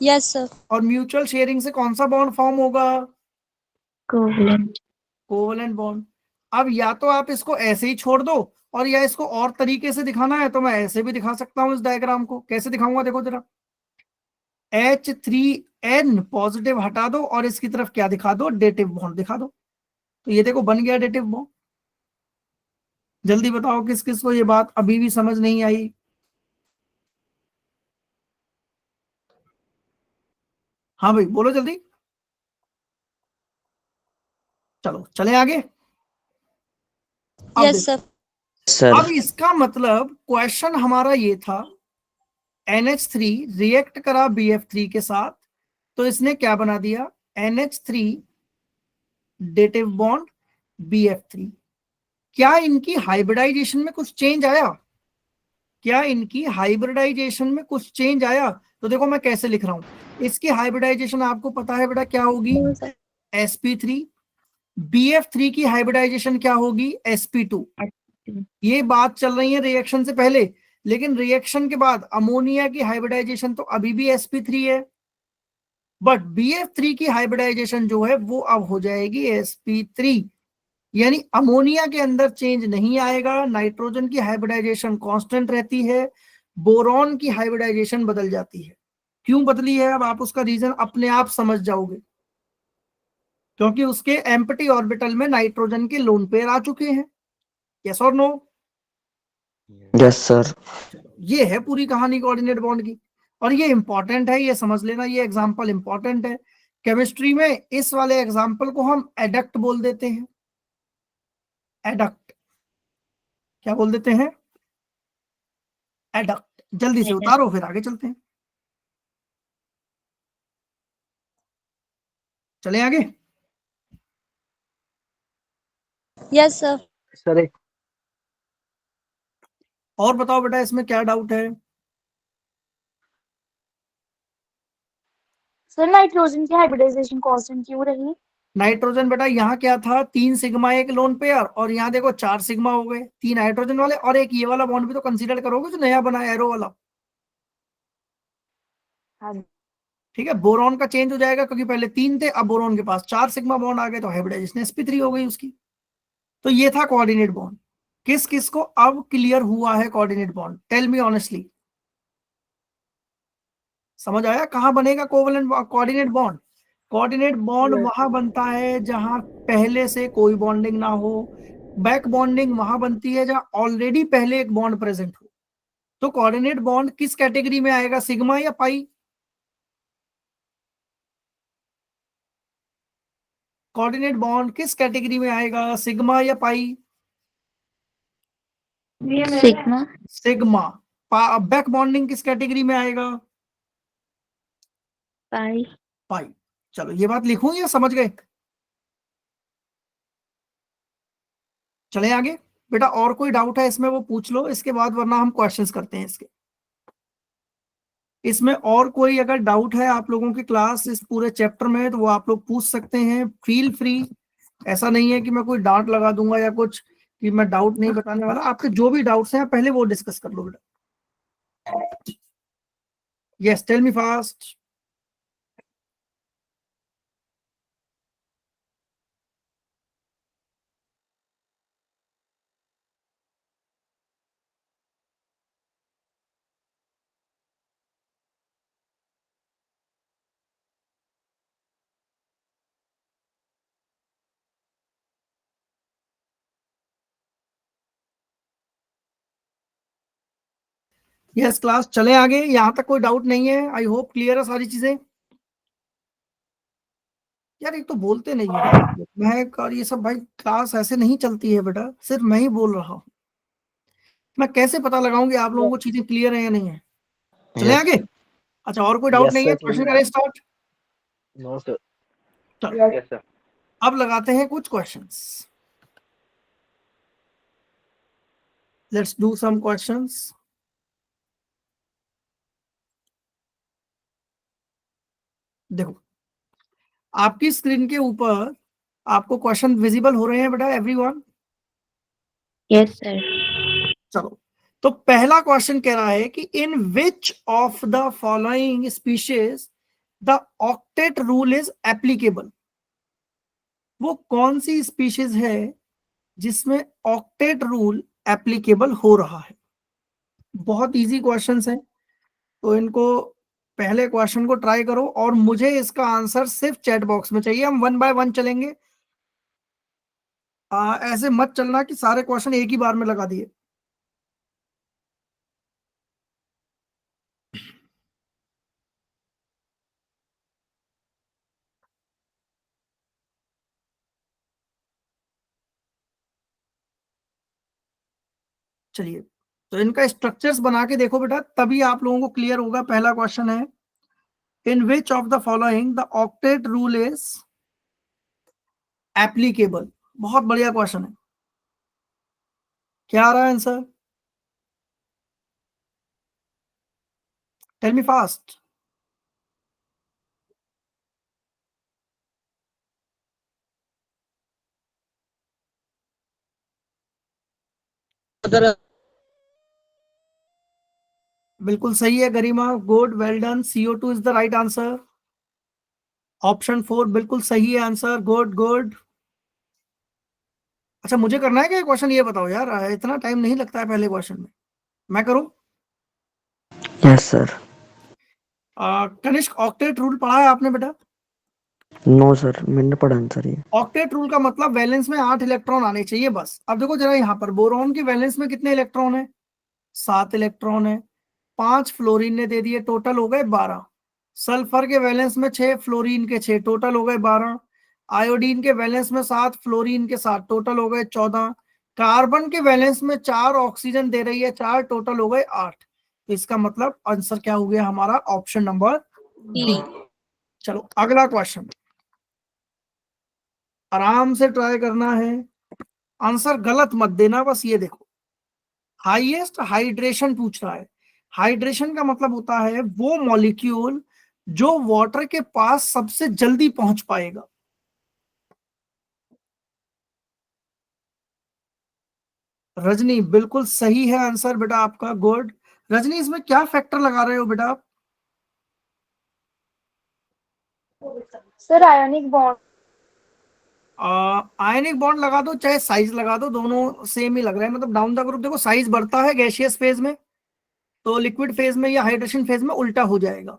F: Yes sir.
B: और म्यूचुअल शेयरिंग से कौन सा बॉन्ड फॉर्म होगा,
G: Covalent.
B: Covalent bond. अब या तो आप इसको ऐसे ही छोड़ दो और या इसको और तरीके से दिखाना है तो मैं ऐसे भी दिखा सकता हूं इस डायग्राम को। कैसे दिखाऊंगा देखो जरा, H3N पॉजिटिव हटा दो और इसकी तरफ क्या दिखा दो, डेटिव बॉन्ड दिखा दो। तो ये देखो बन गया डेटिव बॉन्ड। जल्दी बताओ किस किस को ये बात अभी भी समझ नहीं आई? हाँ भाई बोलो जल्दी, चलो चले आगे। अब
F: यस
B: देखो,
F: सर।
E: सर
B: अब इसका मतलब क्वेश्चन हमारा ये था, NH3 रिएक्ट करा BF3 के साथ तो इसने क्या बना दिया, NH3 डेटिव बॉन्ड BF3। क्या इनकी हाइब्रिडाइजेशन में कुछ चेंज आया, क्या इनकी हाइब्रिडाइजेशन में कुछ चेंज आया? तो देखो मैं कैसे लिख रहा हूं, इसकी हाइब्रिडाइजेशन आपको पता है बेटा क्या होगी,
F: नो सर।
B: sp3। BF3 की हाइब्रिडाइजेशन क्या होगी, sp2। ये बात चल रही है रिएक्शन से पहले, लेकिन रिएक्शन के बाद अमोनिया की हाइब्रिडाइजेशन तो अभी भी sp3 है, बट BF3 की हाइब्रिडाइजेशन जो है वो अब हो जाएगी sp3। यानी अमोनिया के अंदर चेंज नहीं आएगा, नाइट्रोजन की हाइब्रिडाइजेशन कांस्टेंट रहती है, बोरॉन की हाइब्रिडाइजेशन बदल जाती है। क्यों बदली है अब आप उसका रीजन अपने आप समझ जाओगे, क्योंकि उसके एम्प्टी ऑर्बिटल में नाइट्रोजन के लोन पेयर आ चुके हैं। यस और नो?
E: Yes sir.
B: ये है पूरी कहानी कोऑर्डिनेट बॉन्ड की, और ये इंपॉर्टेंट है, ये समझ लेना, ये एग्जांपल इंपॉर्टेंट है। केमिस्ट्री में इस वाले एग्जांपल को हम एडक्ट बोल देते हैं। एडक्ट, क्या बोल देते हैं, एडक्ट। जल्दी से उतारो फिर आगे चलते हैं, चले आगे।
F: Yes sir.
D: सर एक
B: और बताओ बेटा इसमें क्या डाउट है?
C: सर नाइट्रोजन की हाइब्रिडाइजेशन कांस्टेंट क्यों रही?
B: नाइट्रोजन बेटा यहाँ क्या था, 3 सिग्मा एक लोन पेयर, और यहाँ देखो 4 सिग्मा हो गए, 3 हाइड्रोजन वाले, और एक ये वाला बॉन्ड भी तो कंसीडर करोगे जो नया बना है एरो वाला।
C: हाँ।
B: ठीक है, बोरॉन का चेंज हो जाएगा क्योंकि पहले 3 थे, अब बोरॉन के पास 4 सिग्मा बॉन्ड आ गए तो हाइब्रिडाइजेशन sp3 हो गई उसकी। तो ये था कोऑर्डिनेट बॉन्ड। किस किस को अब क्लियर हुआ है coordinate bond, tell me honestly. समझ आया कहां बनेगा covalent coordinate bond? Coordinate bond वहां बनता है जहां पहले से कोई बॉन्डिंग ना हो, बैक बॉन्डिंग वहां बनती है जहां ऑलरेडी पहले एक बॉन्ड प्रेजेंट हो। तो कोऑर्डिनेट बॉन्ड किस कैटेगरी में आएगा, सिग्मा या पाई? कोऑर्डिनेट बॉन्ड किस कैटेगरी में आएगा, सिग्मा या पाई?
G: Sigma.
B: सिग्मा। बैक बॉन्डिंग किस कैटेगरी में आएगा,
G: Pi.
B: पाई। चलो ये बात लिखूं या समझ गए? चले आगे बेटा, और कोई डाउट है इसमें वो पूछ लो इसके बाद, वरना हम क्वेश्चंस करते हैं इसके। इसमें और कोई अगर डाउट है आप लोगों की क्लास इस पूरे चैप्टर में तो वो आप लोग पूछ सकते हैं, फील फ्री। ऐसा नहीं है कि मैं कोई डांट लगा दूंगा या कुछ कि मैं डाउट नहीं बताने वाला। आपके जो भी डाउट्स हैं पहले वो डिस्कस कर लो बेटा। Yes tell me fast. Yes class, चले आगे, यहां तक कोई डाउट नहीं है? आई होप क्लियर है सारी चीजें। यार एक तो बोलते नहीं है भाई आप लोग, मैं और ये सब भाई, क्लास ऐसे नहीं चलती है बेटा, सिर्फ मैं ही बोल रहा हूँ। मैं कैसे पता लगाऊंगी आप लोगों को चीजें क्लियर है या नहीं है? चले
E: Yes,
B: आगे।
E: sir.
B: अच्छा, और कोई डाउट
D: यस
B: नहीं है?
D: सर,
B: क्वेश्चन
D: क्लियर है।
B: करें स्टार्ट।
D: No sir.
B: चलो
D: यस सर।
B: अब लगाते हैं कुछ questions. Let's do some questions. देखो, आपकी स्क्रीन के ऊपर आपको क्वेश्चन विजिबल हो रहे हैं बेटा एवरीवन?
G: Yes, sir.
B: चलो, तो पहला क्वेश्चन कह रहा है कि in which of the following species the octet rule is applicable. वो कौन सी स्पीशीज है जिसमें ऑक्टेट रूल एप्लीकेबल हो रहा है? बहुत इजी क्वेश्चंस हैं, तो इनको पहले क्वेश्चन को ट्राई करो और मुझे इसका आंसर सिर्फ चैट बॉक्स में चाहिए। हम वन बाय वन चलेंगे, ऐसे मत चलना कि सारे क्वेश्चन एक ही बार में लगा दिए। चलिए, तो इनका स्ट्रक्चर्स बना के देखो बेटा, तभी आप लोगों को क्लियर होगा। पहला क्वेश्चन है, in which of the following the octet rule is applicable. बहुत बढ़िया क्वेश्चन है। क्या आ रहा है आंसर? Tell me fast. बिल्कुल सही है Garima, good, well done. CO2 is the right answer. Option 4 बिल्कुल सही है आंसर, गुड गुड। अच्छा, मुझे करना है क्या क्वेश्चन? ये बताओ यार, इतना टाइम नहीं लगता है पहले क्वेश्चन में। मैं करूं?
E: Yes, sir.
B: Kanishk, octet rule पढ़ा है आपने बेटा?
E: No, sir. मैंने पढ़ा आंसर ये.
B: ऑक्टेट रूल का मतलब वैलेंस में 8 इलेक्ट्रॉन आने चाहिए बस। अब देखो जरा, यहाँ पर बोरॉन की वैलेंस में कितने इलेक्ट्रॉन है? 7 इलेक्ट्रॉन है। 5 फ्लोरीन ने दे दिए, टोटल हो गए 12। सल्फर के वैलेंस में 6, फ्लोरीन के 6, टोटल हो गए 12। आयोडीन के वैलेंस में 7, फ्लोरीन के 7, टोटल हो गए 14। कार्बन के वैलेंस में 4, ऑक्सीजन दे रही है 4, टोटल हो गए 8। तो इसका मतलब आंसर क्या हो गया हमारा? Option number D. चलो अगला क्वेश्चन, आराम से ट्राई करना है, आंसर गलत मत देना, बस ये देखो। हाईएस्ट हाइड्रेशन पूछ रहा है। हाइड्रेशन का मतलब होता है वो मॉलिक्यूल जो वाटर के पास सबसे जल्दी पहुंच पाएगा। रजनी, बिल्कुल सही है आंसर बेटा आपका, गुड। रजनी, इसमें क्या फैक्टर लगा रहे हो बेटा आप?
C: Sir ionic bond.
B: Ionic bond लगा दो चाहे साइज लगा दो, दोनों सेम ही लग रहा है। मतलब डाउन द ग्रुप देखो, साइज बढ़ता है गैसियस फेज में, तो लिक्विड फेज में या हाइड्रेशन फेज में उल्टा हो जाएगा।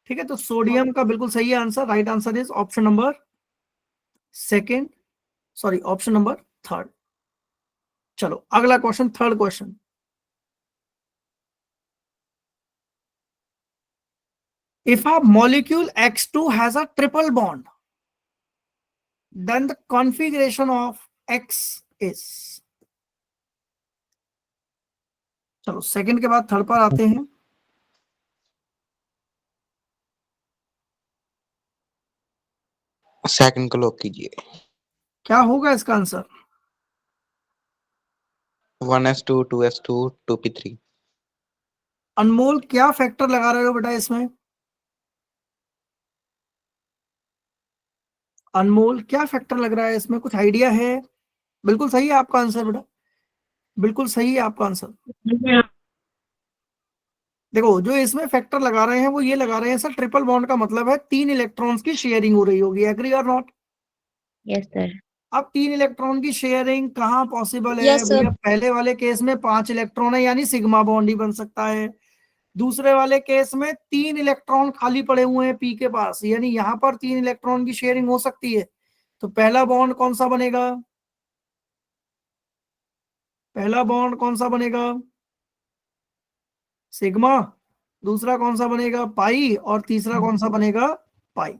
B: ठीक है, तो सोडियम का बिल्कुल सही answer, right answer is option number second, sorry option number third. चलो अगला question, third question. If a molecule X2 has a triple bond, then the configuration of X is। चलो सेकंड के बाद थर्ड पर आते हैं।
H: सेकंड को लॉक कीजिए।
B: क्या होगा इसका आंसर?
H: 1s2 2s2 2p3।
B: अनमोल, क्या फैक्टर लगा रहे हो बेटा इसमें? अनमोल, क्या फैक्टर लग रहा है इसमें, कुछ आइडिया है? बिल्कुल सही है आपका आंसर बेटा, बिल्कुल सही है आपका आंसर। देखो, जो इसमें फैक्टर लगा रहे हैं वो ये लगा रहे हैं सर, ट्रिपल बॉन्ड का मतलब है 3 इलेक्ट्रॉन्स की शेयरिंग हो रही होगी, एग्री और नॉट?
G: Yes, sir.
B: अब 3 इलेक्ट्रॉन की शेयरिंग कहाँ पॉसिबल है
F: यस
B: भैया?
F: सर।
B: पहले वाले केस में 5 इलेक्ट्रॉन है, यानी सिग्मा बॉन्ड ही बन सकता है। दूसरे वाले केस में 3 इलेक्ट्रॉन खाली पड़े हुए हैं पी के पास, यानी यहां पर 3 इलेक्ट्रॉन की शेयरिंग हो सकती है। तो पहला बॉन्ड कौन सा बनेगा? पहला बॉन्ड कौन सा बनेगा? सिग्मा, दूसरा कौन सा बनेगा पाई, और तीसरा कौन सा बनेगा पाई।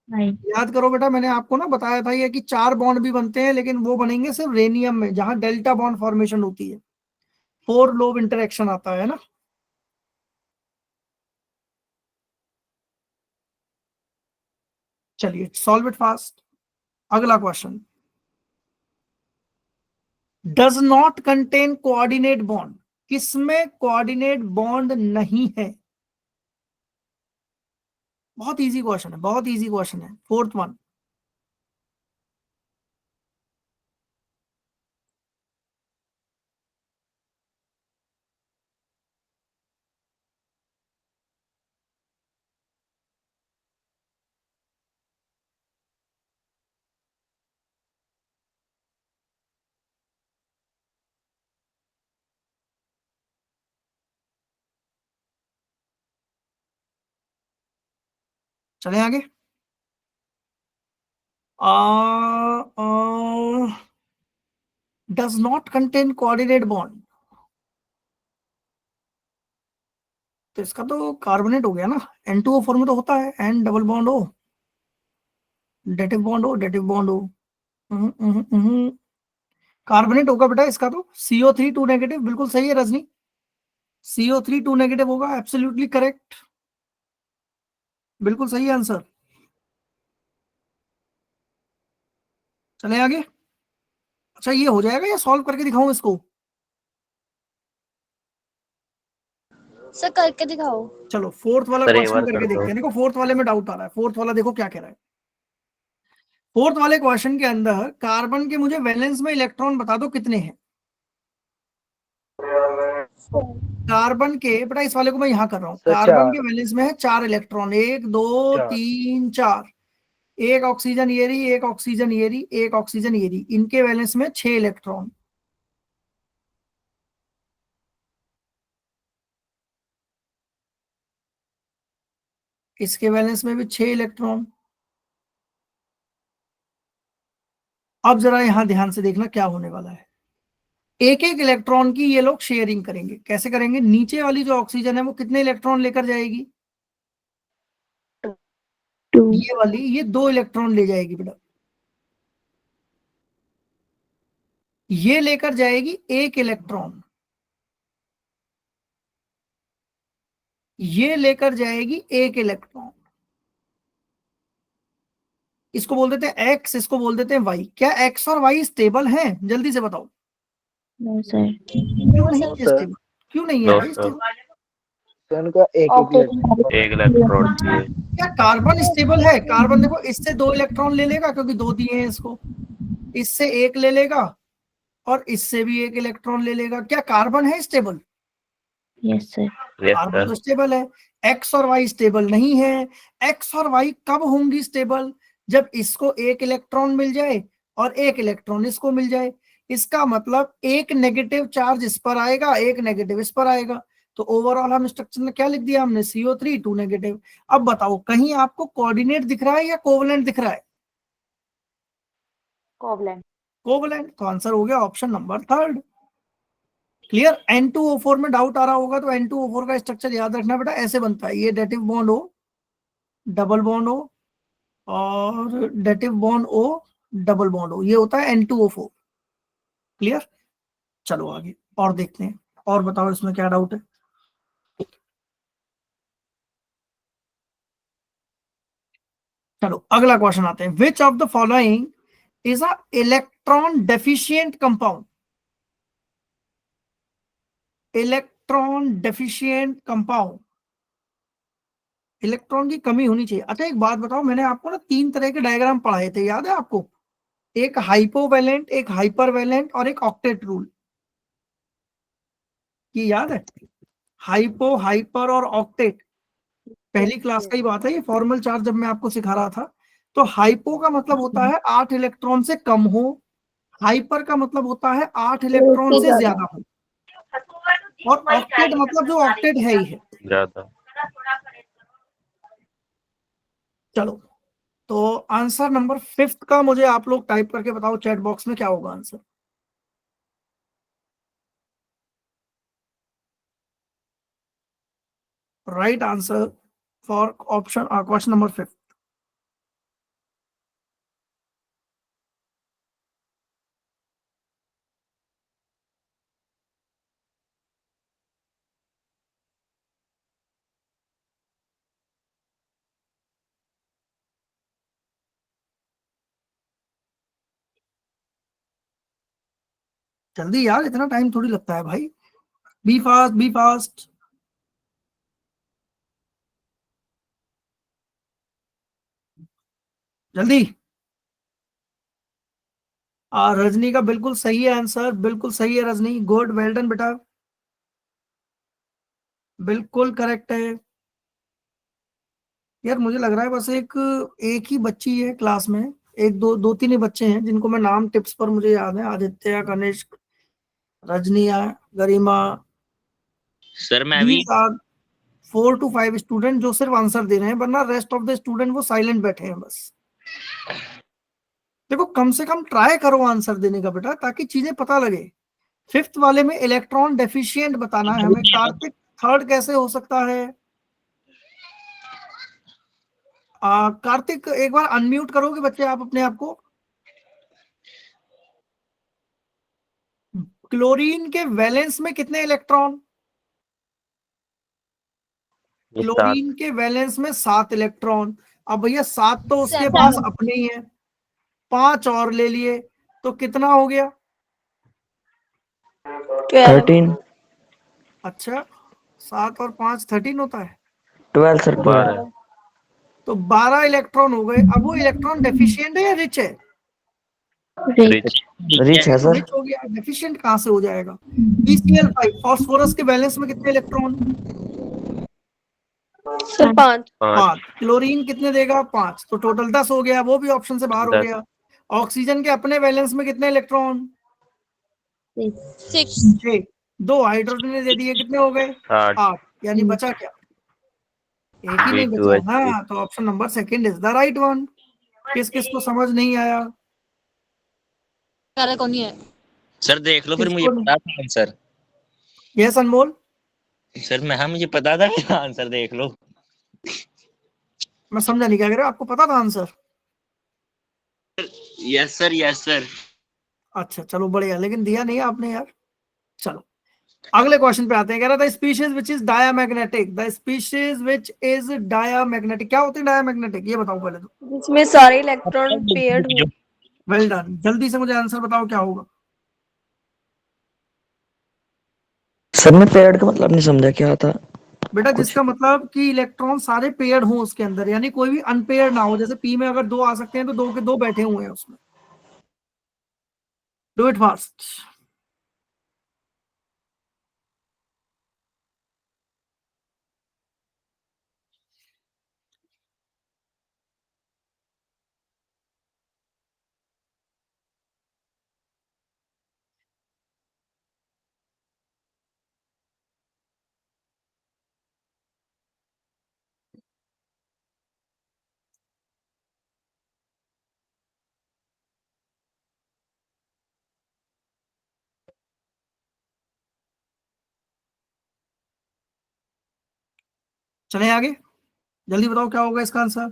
G: पाई।
B: याद करो बेटा, मैंने आपको ना बताया था ये कि 4 बॉन्ड भी बनते हैं, लेकिन वो बनेंगे सिर्फ रेनियम में, जहां डेल्टा बॉन्ड फॉर्मेशन होती है, 4 लोब इंटरेक्शन आता है ना। चलिए सॉल्व इट फास्ट। अगला question, does not contain coordinate bond, किसमें कोऑर्डिनेट बॉन्ड नहीं है। बहुत इजी क्वेश्चन है, बहुत इजी क्वेश्चन है, फोर्थ वन। चले आगे। Does not contain coordinate bond, तो इसका तो कार्बोनेट हो गया ना, N2O4 में तो होता है N double bond O, dative bond O, dative bond O। Carbonate होगा बेटा इसका तो, CO3 2 नेगेटिव, बिल्कुल सही है रजनी, CO3 2 नेगेटिव होगा, एब्सोल्युटली करेक्ट, बिल्कुल सही आंसर। चले आगे। अच्छा ये हो जाएगा या सॉल्व करके दिखाऊं इसको।
F: सर करके दिखाओ।
B: चलो फोर्थ वाला
D: सर एक
B: क्वेश्चन
D: बार
B: करके
D: कर दो।
B: देखते हैं। देखो फोर्थ वाले में डाउट आ रहा है, फोर्थ वाला देखो क्या कह रहा है। फोर्थ वाले क्वेश्चन के अंदर कार्बन के मुझे वैलेंस में इलेक्ट्रॉन बता दो कितने हैं। कार्बन के, बेटा इस वाले को मैं यहां कर रहा हूं,
D: सर
B: कार्बन के
D: 4।
B: वैलेंस में है 4 इलेक्ट्रॉन, 1 2
D: 4।
B: 3 4, एक ऑक्सीजन ये रही, एक ऑक्सीजन ये रही, एक ऑक्सीजन ये रही, इनके वैलेंस में 6 इलेक्ट्रॉन। इसके वैलेंस में भी 6 इलेक्ट्रॉन। अब जरा यहां ध्यान से देखना क्या होने वाला है। एक एक इलेक्ट्रॉन की ये लोग शेयरिंग करेंगे। कैसे करेंगे, नीचे वाली जो ऑक्सीजन है वो कितने इलेक्ट्रॉन लेकर जाएगी,
G: 2।
B: ये वाली, ये 2 इलेक्ट्रॉन ले जाएगी बेटा। ये लेकर जाएगी 1 इलेक्ट्रॉन, ये लेकर जाएगी 1 इलेक्ट्रॉन। इसको बोल देते हैं एक्स, इसको बोल देते हैं वाई। क्या एक्स और वाई स्टेबल हैं, जल्दी से बताओ।
G: No sir.
B: क्यों नहीं
F: सर
B: है स्टेबल, क्यों नहीं है भाई स्टेबल।
D: सर इनका एक इलेक्ट्रॉन चाहिए।
B: क्या कार्बन स्टेबल है, कार्बन देखो इससे 2 इलेक्ट्रॉन ले लेगा क्योंकि 2 दिए हैं इसको, इससे 1 ले लेगा, और इससे भी 1 इलेक्ट्रॉन ले लेगा। क्या कार्बन है स्टेबल,
G: यस सर।
B: कार्बन तो स्टेबल है। एक्स और वाई स्टेबल नहीं है। एक्स और वाई कब होंगी स्टेबल, जब इसको 1 इलेक्ट्रॉन मिल जाए और 1 इलेक्ट्रॉन इसको मिल जाए। इसका मतलब एक नेगेटिव चार्ज इस पर आएगा, एक नेगेटिव इस पर आएगा। तो ओवरऑल हम स्ट्रक्चर में क्या लिख दिया हमने, CO3 2 नेगेटिव। अब बताओ कहीं आपको कोऑर्डिनेट दिख रहा है या कोवलेंट दिख रहा है।
C: कोवलेंट।
B: कोवलेंट, तो आंसर हो गया ऑप्शन नंबर 3। क्लियर। N2O4 में डाउट आ रहा होगा तो N2O4 का स्ट्रक्चर याद रखना बेटा, ऐसे बनता है, ये dative bond O, double bond O, और dative bond O, double bond O, ये होता है N2O4। क्लियर। चलो आगे और देखते हैं, और बताओ इसमें क्या डाउट है। चलो अगला क्वेश्चन आते हैं। विच of the following is a electron deficient compound, electron deficient compound, electron की कमी होनी चाहिए। अच्छा एक बात बताओ, मैंने आपको ना 3 तरह के डायग्राम पढ़ाए थे, याद है आपको, एक हाइपोवैलेंट, एक हाइपरवैलेंट और एक ऑक्टेट रूल, ये याद है। हाइपो, हाइपर और ऑक्टेट, पहली क्लास का ही बात है, ये फॉर्मल चार्ज जब मैं आपको सिखा रहा था। तो हाइपो का मतलब होता है 8 इलेक्ट्रॉन से कम हो, हाइपर का मतलब होता है 8 इलेक्ट्रॉन से ज्यादा हो, और ऑक्टेट मतलब जो ऑक्टेट है ही है
D: ज्यादा।
B: चलो तो आंसर नंबर 5 का मुझे आप लोग टाइप करके बताओ चैट बॉक्स में क्या होगा answer. Right answer for option question number 5। जल्दी यार, इतना टाइम थोड़ी लगता है भाई। Be fast, be fast. जल्दी। रजनी का बिल्कुल सही है आंसर, बिल्कुल सही है रजनी, गुड, वेल डन बेटा, बिल्कुल करेक्ट है। यार मुझे लग रहा है बस एक ही बच्ची है क्लास में, एक दो दो तीन ही बच्चे हैं जिनको मैं नाम टिप्स पर मुझे याद है, आदित्य, कनिष्क, रजनिया, गरिमा।
I: सर मैं भी।
B: दीज आर 4 to 5 स्टूडेंट जो सिर्फ आंसर दे रहे हैं, वरना रेस्ट ऑफ द स्टूडेंट वो साइलेंट बैठे हैं बस। देखो कम से कम ट्राई करो आंसर देने का बेटा, ताकि चीजें पता लगे। 5th वाले में इलेक्ट्रॉन डेफिशिएंट बताना है हमें। कार्तिक थर्ड कैसे हो सकता है? कार्तिक एक बार अनम्यूट करोगे बच्चे आप अपने आप को? क्लोरीन के वैलेंस में कितने इलेक्ट्रॉन? क्लोरीन के वैलेंस में 7 इलेक्ट्रॉन। अब भैया 7 तो उसके पास अपने ही है, 5 और ले लिए तो कितना हो गया?
E: 13।
B: अच्छा, 7 और 5 13 होता है।
E: 12 सर, 12।
B: तो 12 इलेक्ट्रॉन हो गए। अब वो इलेक्ट्रॉन डेफिशिएंट है या रिच है?
E: रिच है सर।
B: रिच हो गया, डेफिशिएंट कहां से हो जाएगा? PCl5 फास्फोरस के बैलेंस में कितने इलेक्ट्रॉन?
A: सर 5।
B: 5। क्लोरीन कितने देगा? 5, तो टोटल 10 हो गया, वो भी ऑप्शन से बाहर हो गया। ऑक्सीजन के अपने बैलेंस में कितने इलेक्ट्रॉन?
F: 6।
B: 6। 2 हाइड्रोजन ने दे दिए, कितने हो गए? 8। यानी बचा क्या? एक ही नहीं बचा ना, तो option number 2 is the right one. किस किस को समझ नहीं आया?
F: कौन है?
I: सर देख लो, फिर मुझे पता था आंसर।
B: यस अनमोल।
I: सर मुझे पता था क्या आंसर, देख लो।
B: मैं समझा नहीं, क्या कह रहे हो? आपको पता था answer?
I: Yes sir, yes sir.
B: अच्छा चलो बढ़िया, लेकिन दिया नहीं आपने यार। चलो अगले क्वेश्चन पे आते हैं। कह रहा था species which is diamagnetic, the species which is diamagnetic. क्या होती है डायामैग्नेटिक, ये बताओ पहले तो।
A: जिसमें सारे इलेक्ट्रॉन पेयर्ड हो।
B: वेल डन, जल्दी से मुझे आंसर बताओ क्या होगा।
E: सर मैं पेड़ का मतलब नहीं समझा, क्या था?
B: बेटा जिसका मतलब कि इलेक्ट्रॉन सारे पेयर्ड हो उसके अंदर, यानी कोई भी अनपेयर्ड ना हो। जैसे पी में अगर 2 आ सकते हैं तो 2 के 2 बैठे हुए हैं उसमें। Do it fast. चले आगे, जल्दी बताओ क्या होगा इसका आंसर।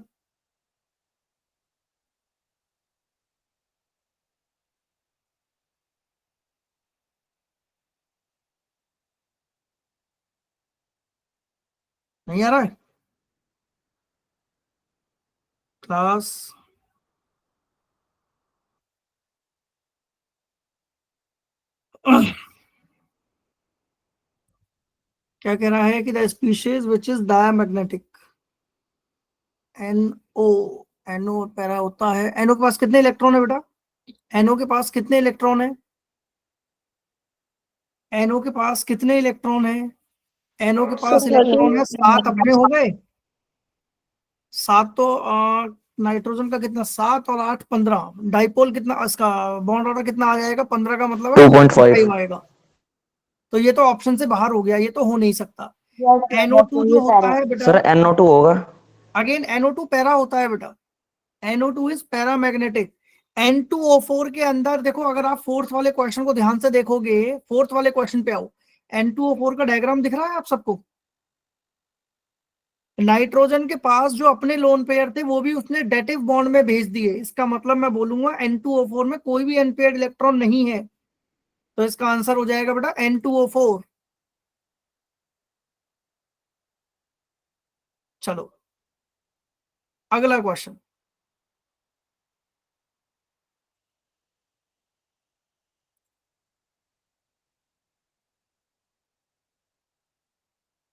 B: नहीं आ रहा है क्लास? क्या कह रहा है कि the species which is diamagnetic. NO। NO para होता है। NO के पास कितने इलेक्ट्रॉन है बेटा? NO के पास कितने इलेक्ट्रॉन है? NO के पास कितने इलेक्ट्रॉन है? NO के पास इलेक्ट्रॉन है 7, अपने हो गए 7। तो नाइट्रोजन का कितना? 7 और 8 15। डाइपोल कितना, इसका बॉन्ड ऑर्डर कितना आ जाएगा? 15 का मतलब है
E: 2.5
B: आएगा। तो ये तो ऑप्शन से बाहर हो गया, ये तो हो नहीं सकता। NO2 जो होता है बेटा,
E: सर NO2 होगा।
B: अगेन NO2 पैरा होता है बेटा। NO2 is paramagnetic. N2O4 के अंदर देखो, अगर आप 4th वाले क्वेश्चन को ध्यान से देखोगे, 4th वाले क्वेश्चन पे आओ, N2O4 का डायग्राम दिख रहा है आप सबको? नाइट्रोजन के पास जो अपने लोन पेयर थे वो भी उसने डेटिव बॉन्ड में भेज दिए। इसका मतलब मैं बोलूंगा N2O4 में कोई भी अनपेयर्ड इलेक्ट्रॉन नहीं है, तो इसका आंसर हो जाएगा बेटा N2O4। चलो अगला क्वेश्चन।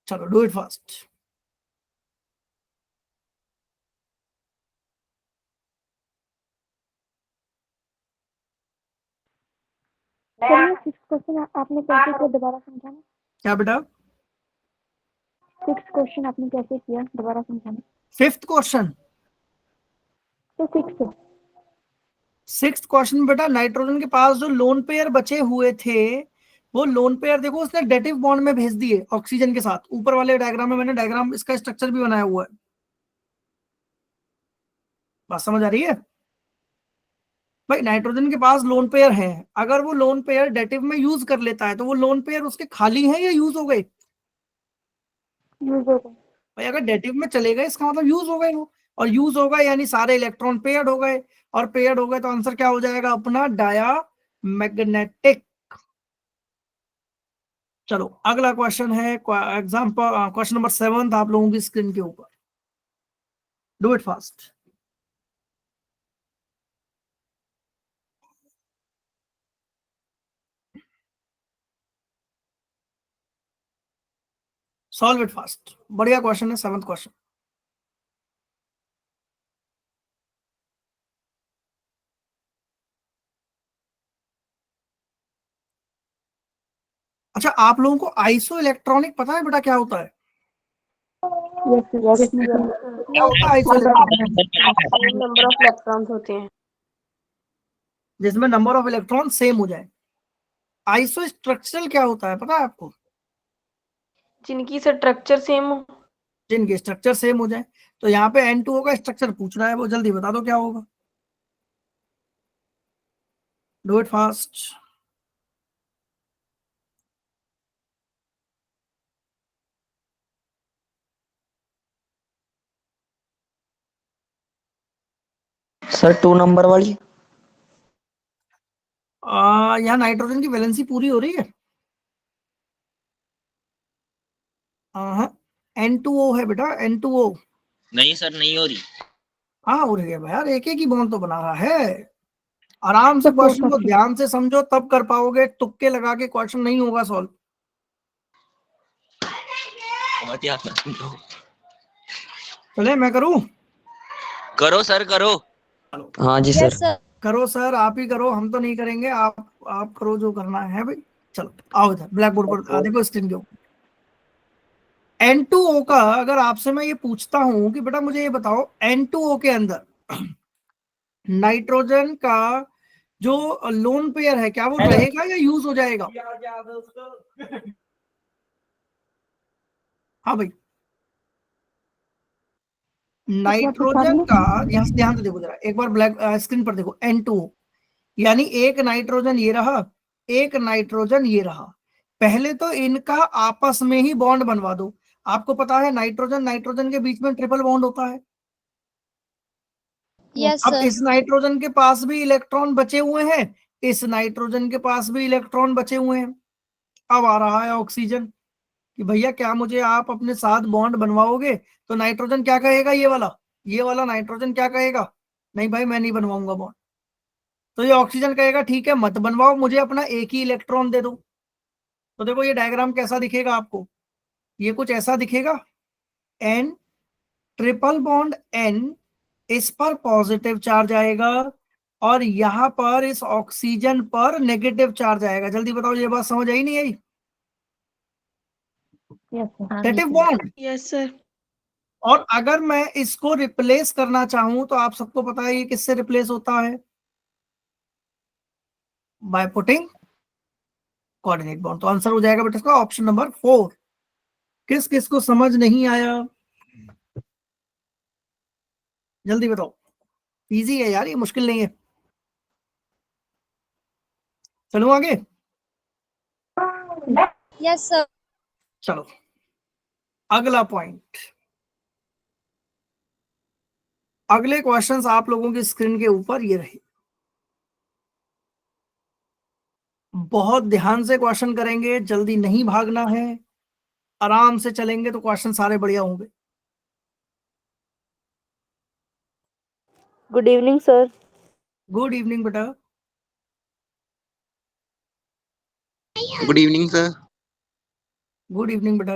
B: चलो do it fast.
C: Sir 6 question आपने कैसे किया, दोबारा समझाना।
B: क्या बेटा?
C: 6 क्वेश्चन आपने कैसे किया, दोबारा समझाना।
B: 5th question.
C: तो 6
B: 6th क्वेश्चन बेटा, नाइट्रोजन के पास जो लोन पेयर बचे हुए थे वो लोन पेयर देखो उसने डेटिव बॉन्ड में भेज दिए ऑक्सीजन के साथ। ऊपर वाले डायग्राम में मैंने डायग्राम इसका स्ट्रक्चर भी बनाया हुआ है। बात समझ आ रही है भाई? नाइट्रोजन के पास लोन पेयर है, अगर वो लोन पेयर डेटिव में यूज कर लेता है तो वो लोन पेयर उसके खाली हैं या यूज हो गए?
C: यूज हो गए।
B: भाई अगर डेटिव में चले गए इसका मतलब यूज हो गए वो, और यूज हो गए यानी सारे इलेक्ट्रॉन पेयर्ड हो गए, और पेयर्ड हो गए तो आंसर क्या हो जाएगा अपना? Diamagnetic. चलो अगला क्वेश्चन है एग्जाम्पल क्वेश्चन नंबर 7 आप लोगों की स्क्रीन के ऊपर। Do it fast. Solve it fast. बढ़िया क्वेश्चन है 7th क्वेश्चन। अच्छा आप लोगों को आइसो इलेक्ट्रॉनिक पता है बेटा क्या होता है?
C: यस
B: क्या होता है iso electronic?
A: Number of electrons होते हैं
B: जिसमें नंबर ऑफ इलेक्ट्रॉन सेम हो जाए। आइसो स्ट्रक्चरल क्या होता है पता है आपको?
A: जिनकी स्ट्रक्चर सेम हो।
B: जिनके स्ट्रक्चर सेम हो जाए। तो यहाँ पे N2O का स्ट्रक्चर पूछ रहा है, वो जल्दी बता दो क्या होगा। Do it fast.
E: Sir 2 number वाली।
B: यहाँ नाइट्रोजन की वैलेंसी पूरी हो रही है। हाँ N2O है बेटा, N2O।
I: नहीं सर नहीं हो रही।
B: हाँ हो रही है भाई यार, एक एक ही बॉन्ड तो बना रहा है। आराम से क्वेश्चन को ध्यान से समझो तब कर पाओगे, तुक्के लगा के क्वेश्चन नहीं होगा सॉल्व। चले मैं करूं?
I: करो सर करो।
E: हाँ जी सर।
F: Yes sir.
B: करो सर, आप ही करो, हम तो नहीं करेंगे। आप करो जो करना है भाई। चलो आओ इधर ब्लैक बोर्ड पर देखो स्क्रीन के ऊपर। N2O का अगर आपसे मैं ये पूछता हूं कि बेटा मुझे ये बताओ N2O के अंदर नाइट्रोजन का जो लोन पेयर है क्या वो रहेगा या यूज हो जाएगा? हाँ भाई, नाइट्रोजन का यहाँ से ध्यान से देखो जरा एक बार, ब्लैक स्क्रीन पर देखो N2O यानी एक नाइट्रोजन ये रहा, एक नाइट्रोजन ये रहा। पहले तो इनका आपस में ही बॉन्ड बनवा दो। आपको पता है नाइट्रोजन नाइट्रोजन के बीच में ट्रिपल बॉन्ड होता है।
F: यस
B: अब
F: सर।
B: इस नाइट्रोजन के पास भी इलेक्ट्रॉन बचे हुए हैं, इस नाइट्रोजन के पास भी इलेक्ट्रॉन बचे हुए हैं। अब आ रहा है ऑक्सीजन कि भैया क्या मुझे आप अपने साथ बॉन्ड बनवाओगे? तो नाइट्रोजन क्या कहेगा, ये वाला नाइट्रोजन क्या कहेगा? नहीं भाई मैं नहीं बनवाऊंगा बॉन्ड। तो ये ऑक्सीजन कहेगा ठीक है मत बनवाओ, मुझे अपना एक ही इलेक्ट्रॉन दे दो। तो देखो ये डायग्राम कैसा दिखेगा आपको, ये कुछ ऐसा दिखेगा। N ट्रिपल बॉन्ड N, इस पर पॉजिटिव चार्ज आएगा और यहां पर इस ऑक्सीजन पर नेगेटिव चार्ज आएगा। जल्दी बताओ ये बात समझ आई नहीं आई? Negative bond.
A: Yes sir.
B: और अगर मैं इसको रिप्लेस करना चाहूं तो आप सबको पता है ये किससे रिप्लेस होता है? By putting coordinate bond. तो आंसर हो जाएगा बेटा इसका ऑप्शन नंबर 4। किस किस को समझ नहीं आया जल्दी बताओ। इजी है यार, ये मुश्किल नहीं है। चलो आगे।
F: Yes sir.
B: चलो अगला पॉइंट। अगले क्वेश्चंस आप लोगों की स्क्रीन के ऊपर ये रहे। बहुत ध्यान से क्वेश्चन करेंगे, जल्दी नहीं भागना है, आराम से चलेंगे तो क्वेश्चन सारे बढ़िया होंगे।
G: Good evening sir.
B: Good evening बेटा।
H: Good evening sir.
B: Good evening बेटा।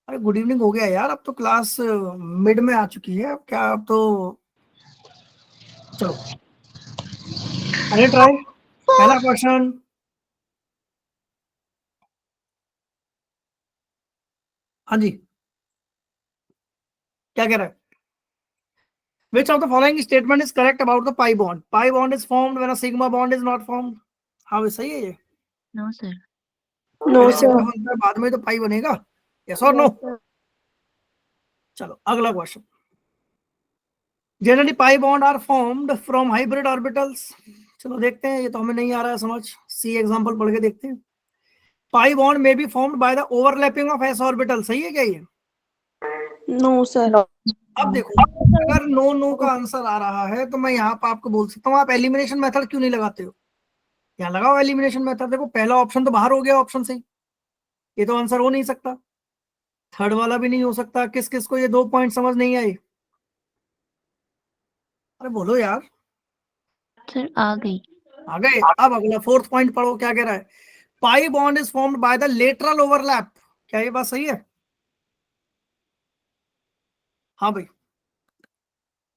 B: अरे गुड इवनिंग हो गया यार, अब तो क्लास मिड में आ चुकी है, अब क्या, अब तो चलो अरे ट्राई। पहला क्वेश्चन, हाँ जी, क्या कह रहा है? Which of the following statement is correct about the pi bond? Pi bond is formed when a sigma bond is not formed. हाँ सही है ये।
G: No sir.
A: नो
B: पहले
A: सर।
B: सिग्मा बनता है, बाद में तो पाई बनेगा। यस और नो? चलो अगला question. Generally pi bond are formed from hybrid orbitals. चलो देखते हैं, ये तो हमें नहीं आ रहा है समझ, सी एग्जांपल पढ़ के देखते हैं। पाई बॉन्ड में be formed by the overlapping of S orbital, सही है क्या ये?
A: No sir.
B: अब देखो, अगर नो नो का आंसर आ रहा है तो मैं यहाँ पर आपको बोल सकता हूँ, आप एलिमिनेशन मेथड क्यों नहीं लगाते हो? यहाँ लगाओ एलिमिनेशन मेथड। देखो पहला ऑप्शन तो बाहर हो गया ऑप्शन से, ये तो आंसर हो नहीं सकता, थर्ड वाला भी नहीं हो सकता। किस किस को ये 2 पॉइंट समझ नहीं आए? अरे बोलो यार।
G: सर आ गई।
B: आ गए? अब अगला फोर्थ पॉइंट पढ़ो, क्या कह रहा है? Pi bond is formed by the lateral overlap. क्या ये बात सही है? हाँ भाई,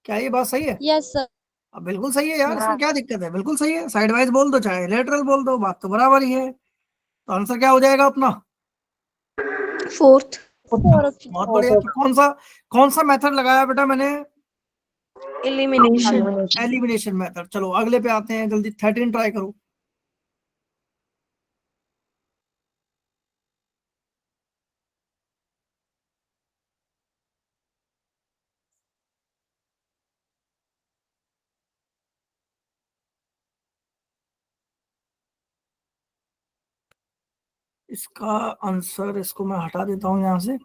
B: क्या ये बात सही है?
F: Yes sir.
B: अब बिल्कुल सही है यार, इसमें क्या दिक्कत है? बिल्कुल सही है, साइड वाइज बोल दो चाहे लेटरल बोल दो, बात तो बराबर ही है। तो आंसर क्या हो जाएगा अपना?
A: फोर्थ।
F: Four option.
B: बहुत बढ़िया। तो कौन सा मेथड लगाया बेटा मैंने?
A: एलिमिनेशन।
B: Elimination method. चलो अगले पे आते हैं, जल्दी 13 ट्राई करो। इसका आंसर, इसको मैं हटा देता हूं यहां से।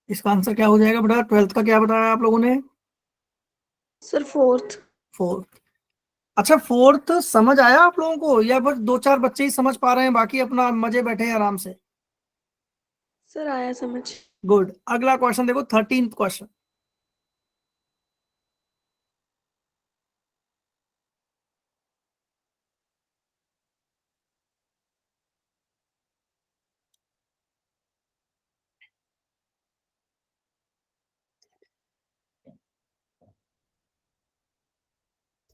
B: इसका आंसर क्या हो जाएगा बेटा? 12th का क्या बताया आप लोगों ने?
A: Sir fourth.
B: फोर्थ। अच्छा फोर्थ समझ आया आप लोगों को, या बस 2-4 बच्चे ही समझ पा रहे हैं, बाकी अपना मजे बैठे हैं आराम से?
A: सर आया समझ।
B: गुड। अगला क्वेश्चन देखो, 13th question.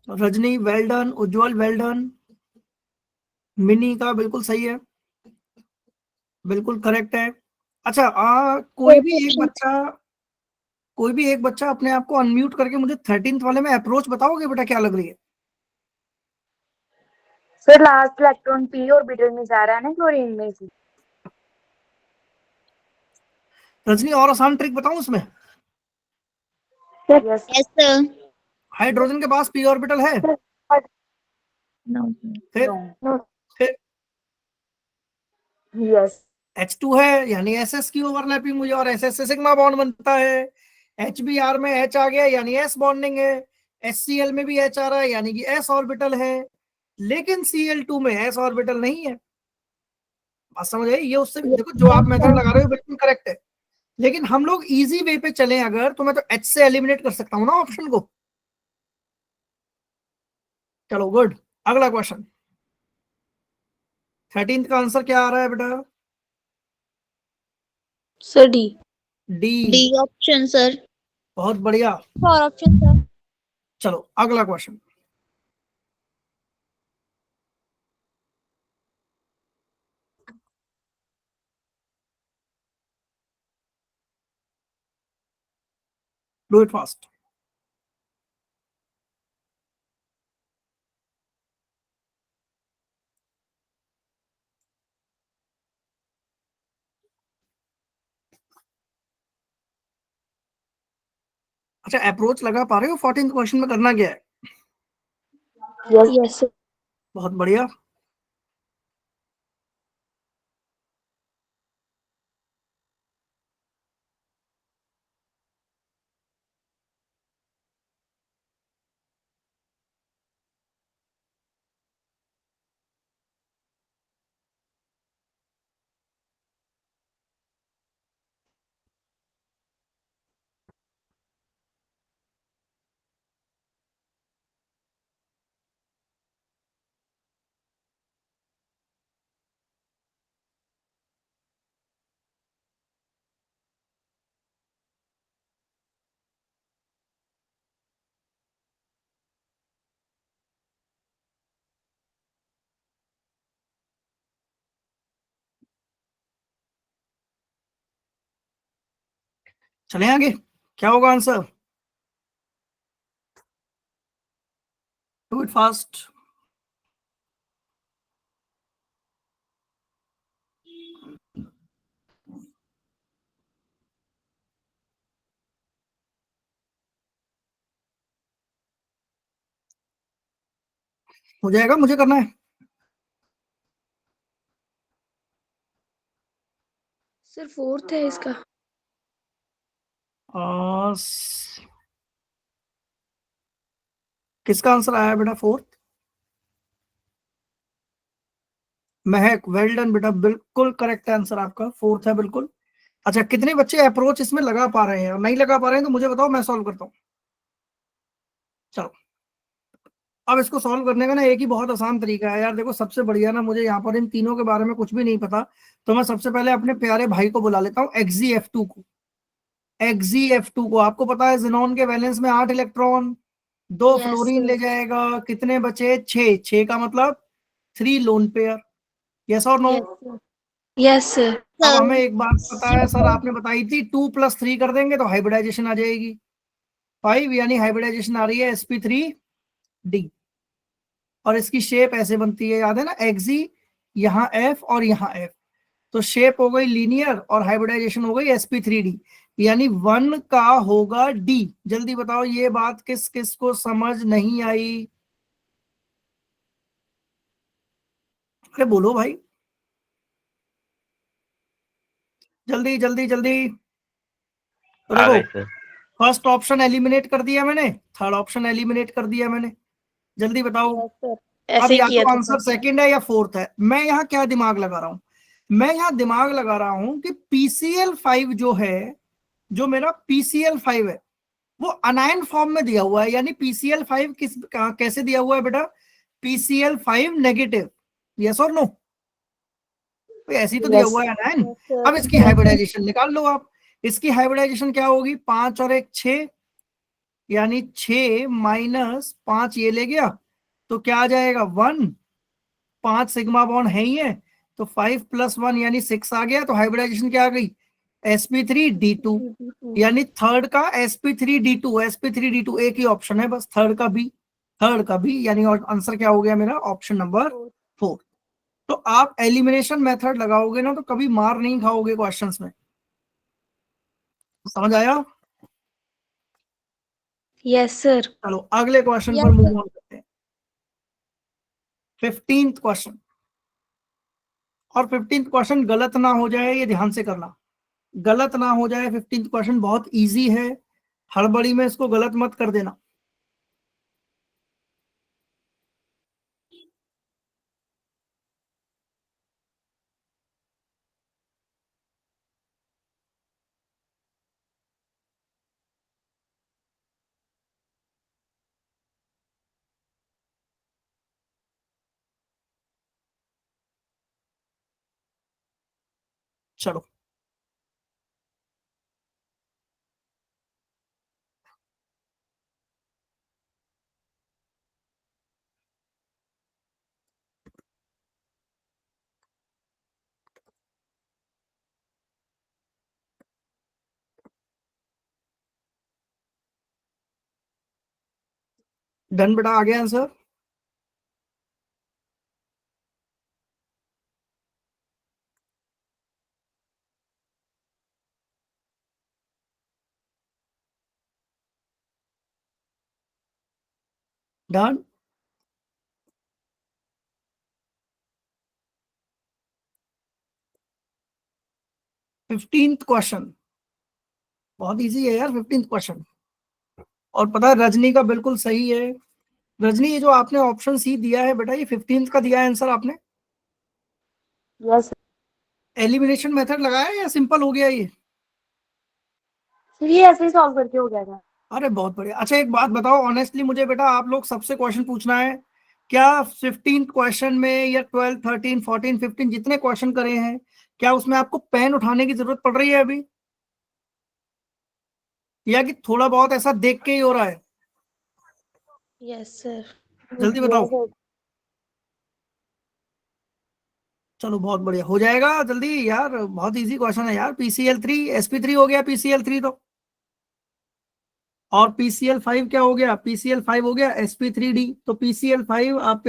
B: Rajni well done, Ujjwal well done, Mini का बिल्कुल सही है, बिल्कुल करेक्ट है। अच्छा कोई भी एक बच्चा अपने आप को अनम्यूट करके मुझे 13th वाले में अप्रोच बताओगे बेटा, क्या लग रही है?
C: Sir last electron P orbital में जा रहा है ना क्लोरीन में से।
B: रजनी और आसान ट्रिक बताऊं उसमें?
C: Yes
F: yes sir.
B: हाइड्रोजन के पास पी ऑर्बिटल है,
G: नो
B: फिर
C: नो
B: फिर
C: यस
B: H2 है, यानी SS की ओवरलैपिंग हुई और SS से सिग्मा बॉन्ड बनता है। HBr में H आ गया यानी S बॉन्डिंग है। HCl में भी H आ रहा है यानी कि S ऑर्बिटल है। लेकिन Cl2 में S ऑर्बिटल नहीं है। बात समझ आई? ये उससे देखो, जो आप मेथड लगा रहे हो बिल्कुल करेक्ट है, लेकिन हम लोग इजी वे पे चले अगर, तो मैं तो H से एलिमिनेट कर सकता हूं ना ऑप्शन को। चलो गुड। अगला क्वेश्चन, 13th का आंसर क्या आ रहा है बेटा?
A: Sir D.
B: D.
F: D option sir.
B: बहुत बढ़िया।
F: Four option sir.
B: चलो अगला क्वेश्चन। Do it fast. अच्छा अप्रोच लगा पा रहे हो? 14th क्वेश्चन में करना क्या है?
C: यस
B: बहुत बढ़िया। चले आगे, क्या होगा आंसर? Do it fast. हो जाएगा, मुझे करना है।
A: सर फोर्थ है इसका।
B: और किसका आंसर आया बेटा फोर्थ? महक, वेल डन बेटा, बिल्कुल करेक्ट आंसर आपका, फोर्थ है बिल्कुल। अच्छा, कितने बच्चे अप्रोच इसमें लगा पा रहे हैं और नहीं लगा पा रहे हैं तो मुझे बताओ, मैं सॉल्व करता हूँ। चलो, अब इसको सॉल्व करने का ना एक ही बहुत आसान तरीका है यार। देखो, सबसे बढ़िया ना, मुझे यहाँ पर इन तीनों के बारे में कुछ भी नहीं पता, तो मैं सबसे पहले अपने प्यारे भाई को बुला लेता हूँ, XgF2 को। XgF2 को आपको पता है, जिनोन के वैलेंस में 8 इलेक्ट्रॉन, 2
A: यस
B: फ्लोरीन ले
A: सर।
B: जाएगा, कितने बचे? 6। 6 का मतलब 3 लोन पेयर। यस और no?
A: Yes sir. Yes sir.
B: अब
F: सर
B: हमें एक बात पता है
F: यस
B: सर,
F: सर
B: आपने बताई थी 2+3 कर देंगे तो हाइब्रिडाइजेशन आ जाएगी 5, यानी हाइब्रिडाइजेशन आ रही है sp3d। और इसकी शेप ऐसे बनती है, याद है ना, एक्सी, यहाँ F और यहाँ F, तो शेप हो गई लीनियर और हाइब्रिडाइजेशन हो गई sp3d, यानी 1 का होगा D। जल्दी बताओ, ये बात किस किस को समझ नहीं आई? अरे बोलो भाई, जल्दी जल्दी जल्दी। तो
I: आ
B: देखो,
I: गई सर।
B: फर्स्ट ऑप्शन एलिमिनेट कर दिया मैंने, थर्ड ऑप्शन एलिमिनेट कर दिया मैंने। जल्दी बताओ,
A: यस सर,
B: अब
A: ऐसे ही
B: या
A: किया
B: तो
A: था सर।
B: आंसर सेकंड है या फोर्थ है। मैं यहाँ क्या दिमाग लगा रहा हूं? मैं यहाँ दिमाग लगा रहा हूं कि PCl5 जो है, जो मेरा PCl5 है, वो अनायन फॉर्म में दिया हुआ है, यानी PCl5 कैसे दिया हुआ है बेटा? PCl5 negative. यस और नो? ऐसे ही तो दिया
A: यस।
B: हुआ है अनायन।
A: Yes sir.
B: अब इसकी
A: यस सर।
B: हाइब्रिडाइजेशन निकाल लो आप। इसकी हाइब्रिडाइजेशन क्या होगी? 5 और 1 6, यानी 6 माइनस 5 ये ले गया, तो क्या आ जाएगा? 1। 5 सिग्मा बॉन्ड है ही है, तो 5+1 यानी 6 आ गया, तो हाइब्रिडाइजेशन क्या आ गई? sp3d2, यानी थर्ड का sp3d2। sp3d2 एक ही ऑप्शन है बस, थर्ड का बी, थर्ड का बी, यानी आंसर क्या हो गया मेरा? Option number 4। तो आप एलिमिनेशन मेथड लगाओगे ना तो कभी मार नहीं खाओगे क्वेश्चंस में, समझ आया?
A: Yes sir.
B: चलो अगले क्वेश्चन पर
F: यस
B: मूव
F: सर
B: ऑन करते हैं। 15th क्वेश्चन, और 15th क्वेश्चन गलत ना हो जाए ये ध्यान से करना, गलत ना हो जाए। 15th क्वेश्चन बहुत इजी है, हड़बड़ी में इसको गलत मत कर देना। चलो, डन बेटा, आ गया आंसर? डन। 15th क्वेश्चन बहुत इजी है यार, 15th क्वेश्चन। और पता है, रजनी का बिल्कुल सही है। रजनी, ये जो आपने ऑप्शन सी दिया है बेटा, ये 15th का दिया है आंसर आपने?
A: यस
B: एलिमिनेशन मेथड लगाया है या सिंपल हो गया ये?
A: सर, ये ऐसे ही सॉल्व करके हो गया था।
B: अरे बहुत बढ़िया। अच्छा एक बात बताओ ऑनेस्टली मुझे बेटा, आप लोग सबसे क्वेश्चन पूछना है क्या? 15th क्वेश्चन में या 12 13 14 15 जितने क्वेश्चन करे हैं, क्या उसमें आपको पेन उठाने की जरूरत पड़ रही है अभी, या कि थोड़ा बहुत ऐसा देख के ही हो रहा है?
A: Yes sir.
B: जल्दी बताओ। चलो बहुत बढ़िया, हो जाएगा जल्दी यार, बहुत इजी क्वेश्चन है यार। PCl3 sp3 हो गया, PCl3 तो और PCl5 क्या हो गया, PCl5 हो गया sp3d। तो PCl5 आप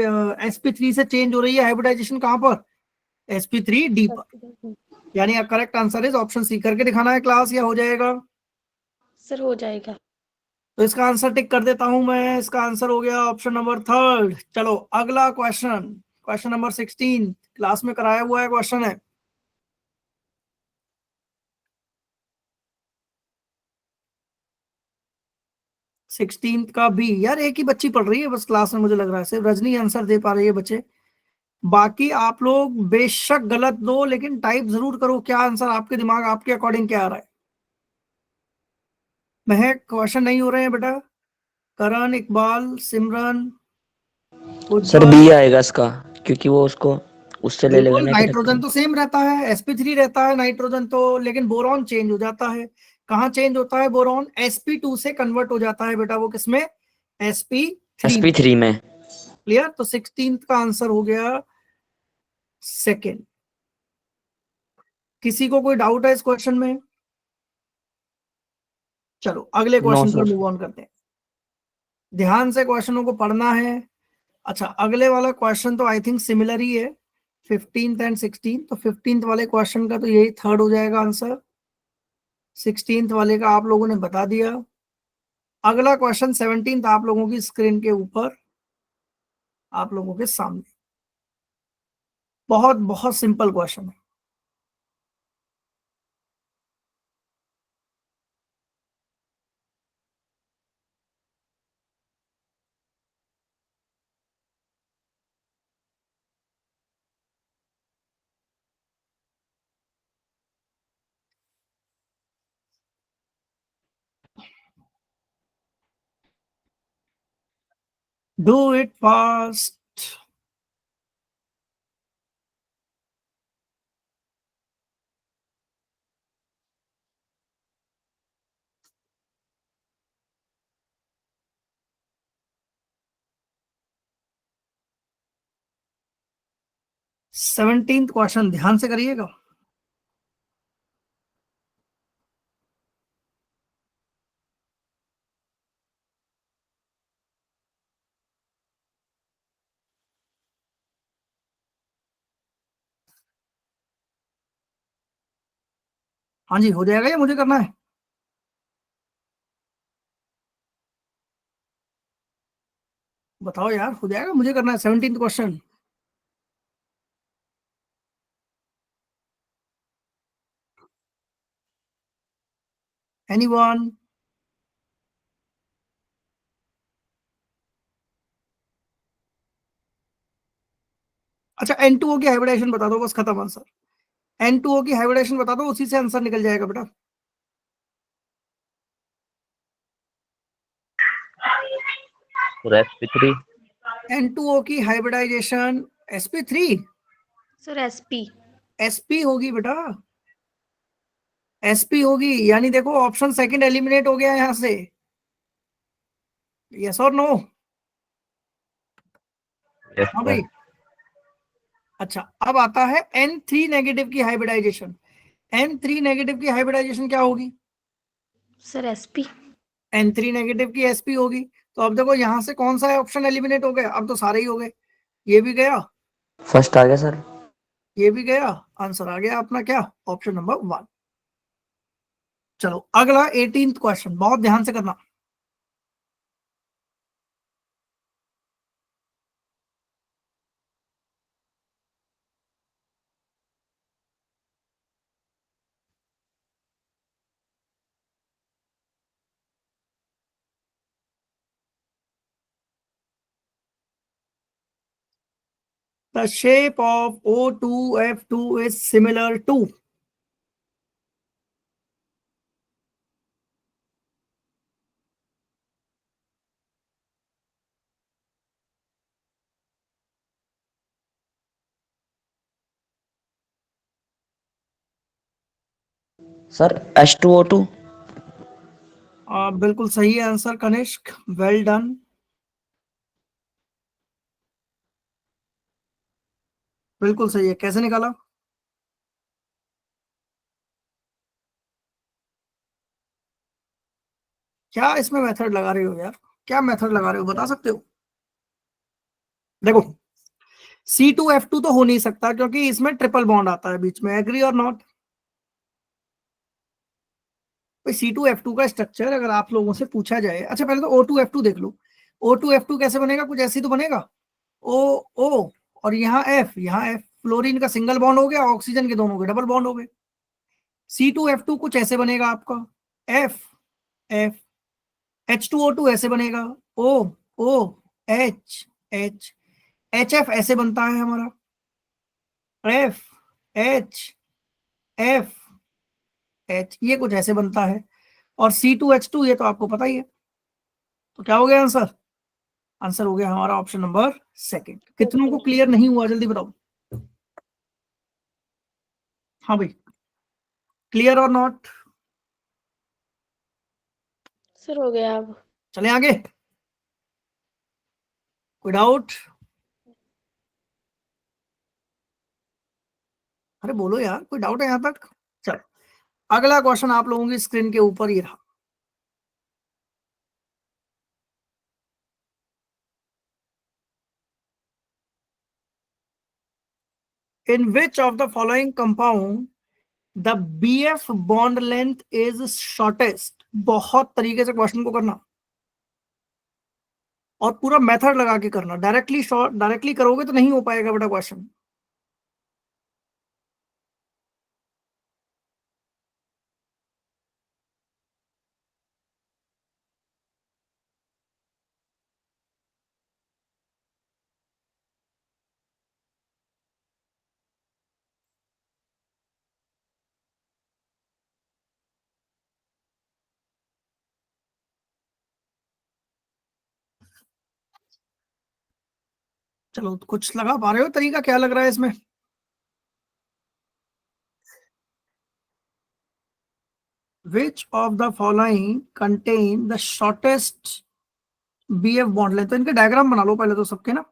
B: sp3 से चेंज हो रही है हाइब्रिडाइजेशन कहां पर, sp3d पर। यानी correct answer is option C. करके दिखाना है क्लास या हो जाएगा?
A: सर हो जाएगा।
B: तो इसका आंसर टिक कर देता हूं मैं, इसका आंसर हो गया ऑप्शन नंबर थर्ड। चलो अगला क्वेश्चन, क्वेश्चन नंबर 16 क्लास में कराया हुआ है क्वेश्चन है। सिक्सटीन का भी यार एक ही बच्ची पढ़ रही है बस क्लास में, मुझे लग रहा है सिर्फ रजनी आंसर दे पा रही है बच्चे। बाकी आप लोग बेशक गलत दो, लेकिन टाइप जरूर करो क्या आंसर आपके दिमाग आपके अकॉर्डिंग क्या आ रहा है। महक क्वेश्चन नहीं हो रहे हैं बेटा। करण, इकबाल, सिमरन,
E: सर
B: उज्जवल।
E: बी आएगा इसका, क्योंकि वो उसको उससे ले लेगा
B: बिल्कुल,
E: ना
B: नाइट्रोजन
E: डायरेक्ट।
B: तो सेम रहता है, sp3 रहता है नाइट्रोजन तो, लेकिन बोरॉन चेंज हो जाता है। कहाँ चेंज होता है बोरॉन, sp2 से कन्वर्ट हो जाता है बेटा वो किसमें, sp3 में।
E: sp3 में।
B: क्लियर? तो 16 का आंसर हो गया सेकेंड। किसी को कोई डाउट है इस क्वेश्चन में? चलो अगले
E: नो
B: क्वेश्चन पर
E: सर।
B: मूव ऑन करते हैं। ध्यान से क्वेश्चनों को पढ़ना है। अच्छा अगले वाला क्वेश्चन तो आई थिंक सिमिलर ही है, 15th एंड 16। तो 15th वाले क्वेश्चन का तो यही थर्ड हो जाएगा आंसर, 16th वाले का आप लोगों ने बता दिया। अगला क्वेश्चन 17th आप लोगों की स्क्रीन के ऊपर, आप लोगों के सामने। बहुत बहुत सिंपल क्वेश्चन है। Do it fast. Seventeenth question ध्यान से करिएगा। हाँ जी हो जाएगा या मुझे करना है? बताओ यार, हो जाएगा मुझे करना है 17th क्वेश्चन। एनीवन? अच्छा N2O की हाइब्रिडाइजेशन बता दो बस, खत्म आंसर। N2O की हाइब्रिडाइजेशन बता दो, उसी से आंसर निकल जाएगा बेटा।
D: sp3।
B: N2O की hybridisation sp3
A: sir SP।
B: sp होगी बेटा, sp होगी। यानी देखो ऑप्शन सेकंड एलिमिनेट हो गया यहां से, यस और नो?
D: यस
B: हाँ
D: सर।
B: भाई। अच्छा अब आता है N3 नेगेटिव की हाइब्रिडाइजेशन। N3 नेगेटिव की हाइब्रिडाइजेशन क्या होगी?
A: Sir SP।
B: N3 नेगेटिव की sp होगी। तो अब देखो यहां से कौन सा ऑप्शन एलिमिनेट हो गया, अब तो सारे ही हो गए। ये भी गया,
E: फर्स्ट आ गया सर।
B: ये भी गया, आंसर आ गया अपना क्या, ऑप्शन नंबर 1। चलो अगला 18th क्वेश्चन, बहुत ध्यान से करना। The shape of O2F2 is similar to।
E: Sir H2O2।
B: बिल्कुल सही आंसर कनिष्क, वेल डन। बिल्कुल सही है, कैसे निकाला? क्या इसमें मेथड लगा रहे हो यार, क्या मेथड लगा रहे हो, बता सकते हो? देखो C2F2 तो हो नहीं सकता क्योंकि इसमें ट्रिपल बॉन्ड आता है बीच में, एग्री और नॉट? C2F2 का स्ट्रक्चर अगर आप लोगों से पूछा जाए, अच्छा पहले तो O2F2 देख लो। O2F2 कैसे बनेगा, कुछ ऐसे ही तो बनेगा। O O और यहाँ F फ्लोरीन का सिंगल बॉन्ड हो गया, ऑक्सीजन के दोनों के डबल बॉन्ड हो गए। C2F2 कुछ ऐसे बनेगा आपका, F F H2O2 ऐसे बनेगा, O O H H HF ऐसे बनता है हमारा, F H F H ये कुछ ऐसे बनता है, और C2H2 ये तो आपको पता ही है। तो क्या हो गया आंसर? आंसर हो गया हमारा ऑप्शन नंबर सेकंड। कितनों को क्लियर नहीं हुआ जल्दी बताओ। हाँ भाई, क्लियर और नॉट?
A: सर हो गया अब।
B: चले आगे, कोई डाउट? अरे बोलो यार, कोई डाउट है यहां तक? चलो अगला क्वेश्चन आप लोगों की स्क्रीन के ऊपर ही रहा। In which of the following compound the BF bond length is shortest? बहुत तरीके से क्वेश्चन को करना और पूरा मेथड लगा के करना, डायरेक्टली करोगे तो नहीं हो पाएगा बेटा क्वेश्चन। चलो कुछ लगा पा रहे हो तरीका, क्या लग रहा है इसमें? Which of the following contain the shortest BF bond length? तो इनके डायग्राम बना लो पहले तो सबके ना,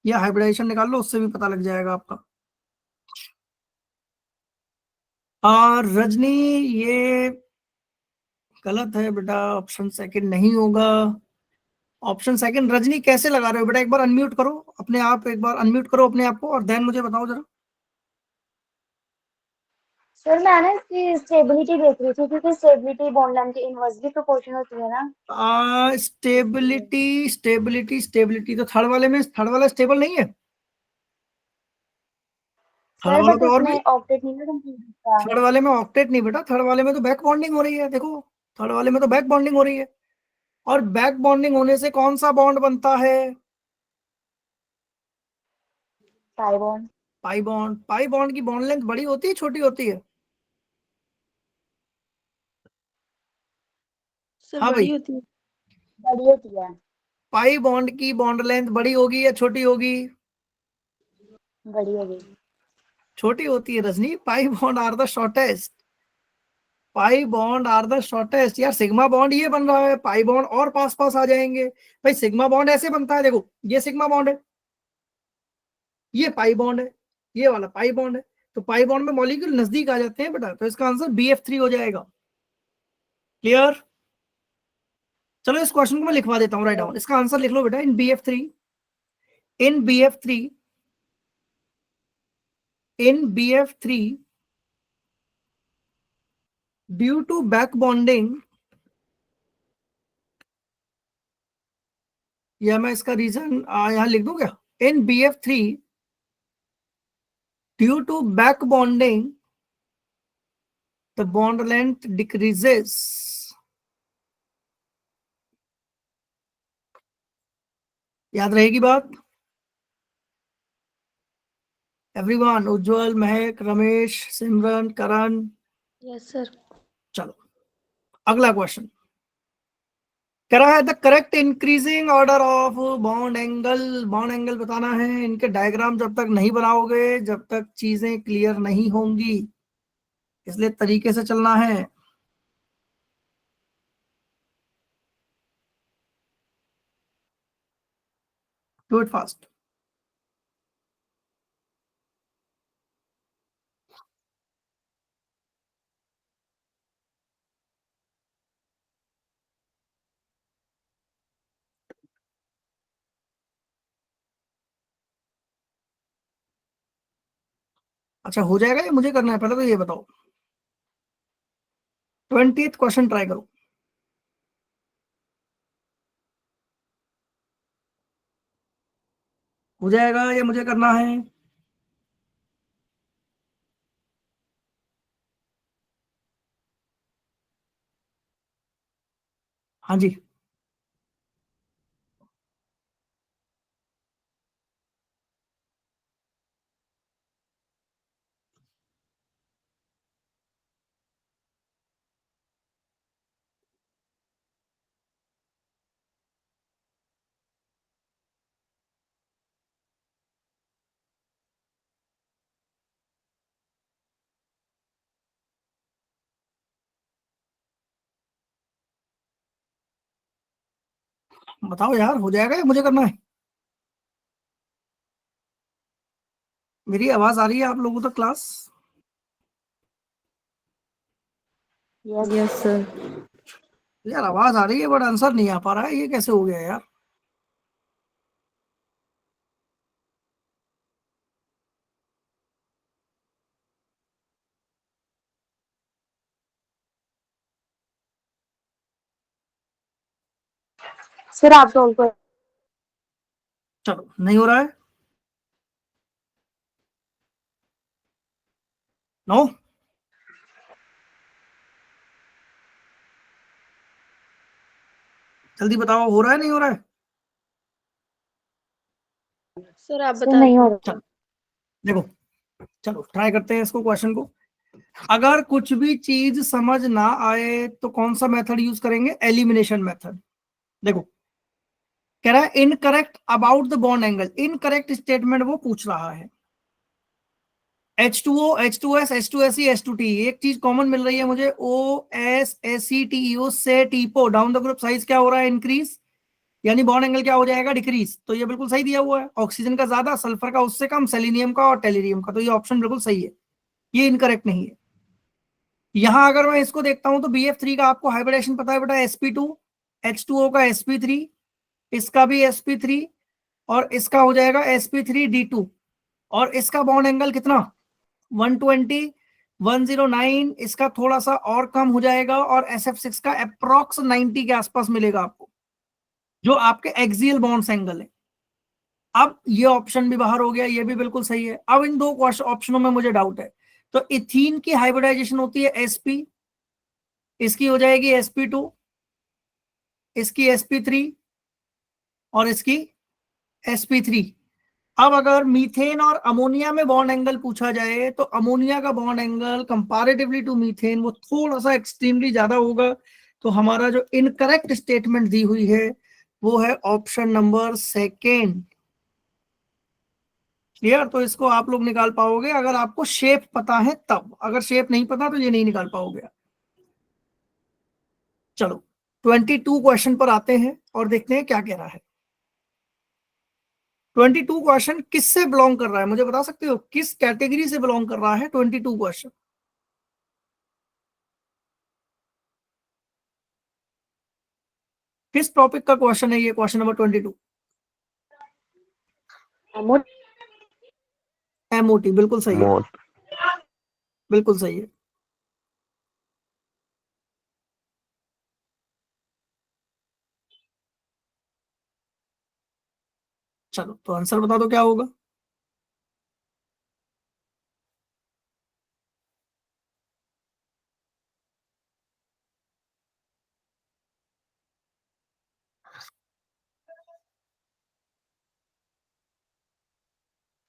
B: या हाइब्रिडाइजेशन निकाल लो, उससे भी पता लग जाएगा आपका। और रजनी ये गलत है बेटा, ऑप्शन सेकंड नहीं होगा। ऑप्शन सेकंड रजनी कैसे लगा रहे हो बेटा, एक बार अनम्यूट करो अपने आप, एक बार अनम्यूट करो अपने आप को और देन मुझे बताओ जरा।
C: सर मैं ना इसकी स्टेबिलिटी देख रही थी क्योंकि स्टेबिलिटी बॉन्ड लेंथ के इनवर्सली प्रोपोर्शनल होती है ना।
B: स्टेबिलिटी तो थर्ड वाले में, थर्ड वाला स्टेबल नहीं है, थर्ड
C: सर
B: वाला
C: बट
B: तो और भी,
C: उसमें ऑक्टेट नहीं ना कंप्लीट होता।
B: थर्ड वाले में ऑक्टेट नहीं बेटा, थर्ड वाले में तो बैक बॉन्डिंग हो रही है, देखो थर्ड वाले में तो बैक बॉन्डिंग हो रही है। और बैक बॉन्डिंग होने से कौन सा बॉन्ड बनता है?
C: Pi bond.
B: Pi bond. Pi bond की बॉन्ड लेंथ बड़ी होती है छोटी होती है?
A: सर
B: हाँ
A: बड़ी
B: भाई,
A: होती है।
C: बड़ी होती है।
B: पाई बॉन्ड की बॉन्ड लेंथ बड़ी होगी या छोटी होगी?
C: बड़ी हो गई।
B: छोटी होती है Rajni, pi bond are the shortest, pi bond are the shortest. यार सिग्मा बॉन्ड ये बन रहा है, पाई बॉन्ड और पास पास आ जाएंगे। भाई सिग्मा बॉन्ड ऐसे बनता है, देखो ये सिग्मा बॉन्ड है, ये पाई बॉन्ड है, ये वाला पाई बॉन्ड है। तो पाई बॉन्ड में मॉलिक्यूल नजदीक आ जाते हैं बेटा, तो इसका आंसर BF3 हो जाएगा। क्लियर? चलो इस क्वेश्चन को मैं लिखवा देता हूँ, राइट डाउन, इसका आंसर लिख लो बेटा। In BF3 due to back bonding, या मैं इसका रीजन यहां लिख दूं क्या? In BF3 due to back bonding the bond length decreases. याद रहेगी बात everyone? Ujjwal, Mahak, Ramesh, Simran, Karan.
A: Yes sir.
B: चलो अगला क्वेश्चन कह रहा है the correct increasing order of bond angle. Bond angle बताना है, इनके डायग्राम जब तक नहीं बनाओगे, जब तक चीजें क्लियर नहीं होंगी, इसलिए तरीके से चलना है। Do it fast. अच्छा हो जाएगा या मुझे करना है, पहले तो ये बताओ। 20th क्वेश्चन ट्राई करो। हो जाएगा या मुझे करना है? हाँ जी। बताओ यार, हो जाएगा या मुझे करना है? मेरी आवाज आ रही है आप लोगों तक क्लास?
G: Yes sir.
B: यार आवाज आ रही है बट आंसर नहीं आ पा रहा है, ये कैसे हो गया यार?
C: सर आप तो उनको
B: चलो नहीं हो रहा है। नो। जल्दी बताओ, हो रहा है नहीं हो रहा है?
A: सर आप
C: सर
A: बता
C: नहीं हो
A: दीजिए।
C: रहा।
B: चलो देखो, चलो ट्राई करते हैं इसको, क्वेश्चन को। अगर कुछ भी चीज समझ ना आए तो कौन सा मेथड यूज करेंगे? Elimination method. देखो, कह रहा है incorrect about the bond angle, incorrect statement वो पूछ रहा है। H2O, H2S, H2SE, H2T, एक चीज कॉमन मिल रही है मुझे, OSACTEO से टीपो डाउन द ग्रुप साइज क्या हो रहा है? इंक्रीज, यानी बॉन्ड एंगल क्या हो जाएगा? डिक्रीज। तो ये बिल्कुल सही दिया हुआ है, ऑक्सीजन का ज्यादा, सल्फर का उससे कम, सेलेनियम का और टेलीरियम का, तो ये ऑप्शन बिल्कुल सही है, ये इनकरेक्ट नहीं है। यहां अगर मैं इसको देखता हूं तो BF3 का आपको हाइब्रिडेशन पता है बेटा, sp2, H2O का sp3, इसका भी sp3, और इसका हो जाएगा sp3d2, और इसका बॉन्ड एंगल कितना? 120, 109, इसका थोड़ा सा और कम हो जाएगा, और SF6 का अप्रोक्स 90 के आसपास मिलेगा आपको, जो आपके एक्सियल बॉन्ड्स एंगल है। अब ये ऑप्शन भी बाहर हो गया, ये भी बिल्कुल सही है। अब इन दो ऑप्शनों में मुझे डाउट है। तो इथीन की हाइब्रिडाइजेशन होती है sp, इसकी हो जाएगी sp2, इसकी sp3, और इसकी sp3। अब अगर मीथेन और अमोनिया में बॉन्ड एंगल पूछा जाए तो अमोनिया का bond angle comparatively to methane वो थोड़ा सा एक्सट्रीमली ज्यादा होगा। तो हमारा जो इनकरेक्ट स्टेटमेंट दी हुई है वो है ऑप्शन नंबर सेकेंड। क्लियर? तो इसको आप लोग निकाल पाओगे अगर आपको शेप पता है तब, अगर शेप नहीं पता तो ये नहीं निकाल पाओगे। चलो 22 क्वेश्चन पर आते हैं और देखते हैं क्या कह रहा है। 22 क्वेश्चन किससे बिलोंग कर रहा है, मुझे बता सकते हो किस कैटेगरी से बिलोंग कर रहा है 22 क्वेश्चन? किस टॉपिक का क्वेश्चन है ये क्वेश्चन नंबर 22? एमओटी, बिल्कुल सही है,
D: मोट।
B: बिल्कुल सही है। चलो तो आंसर बता दो क्या होगा।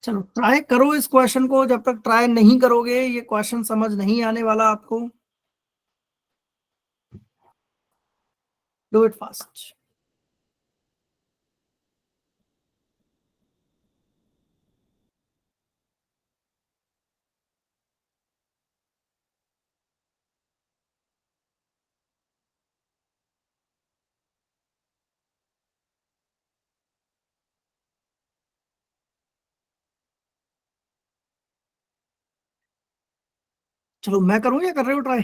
B: चलो ट्राई करो इस क्वेश्चन को, जब तक ट्राई नहीं करोगे ये क्वेश्चन समझ नहीं आने वाला आपको। Do it fast. चलो मैं करूं या कर रहे हो ट्राई?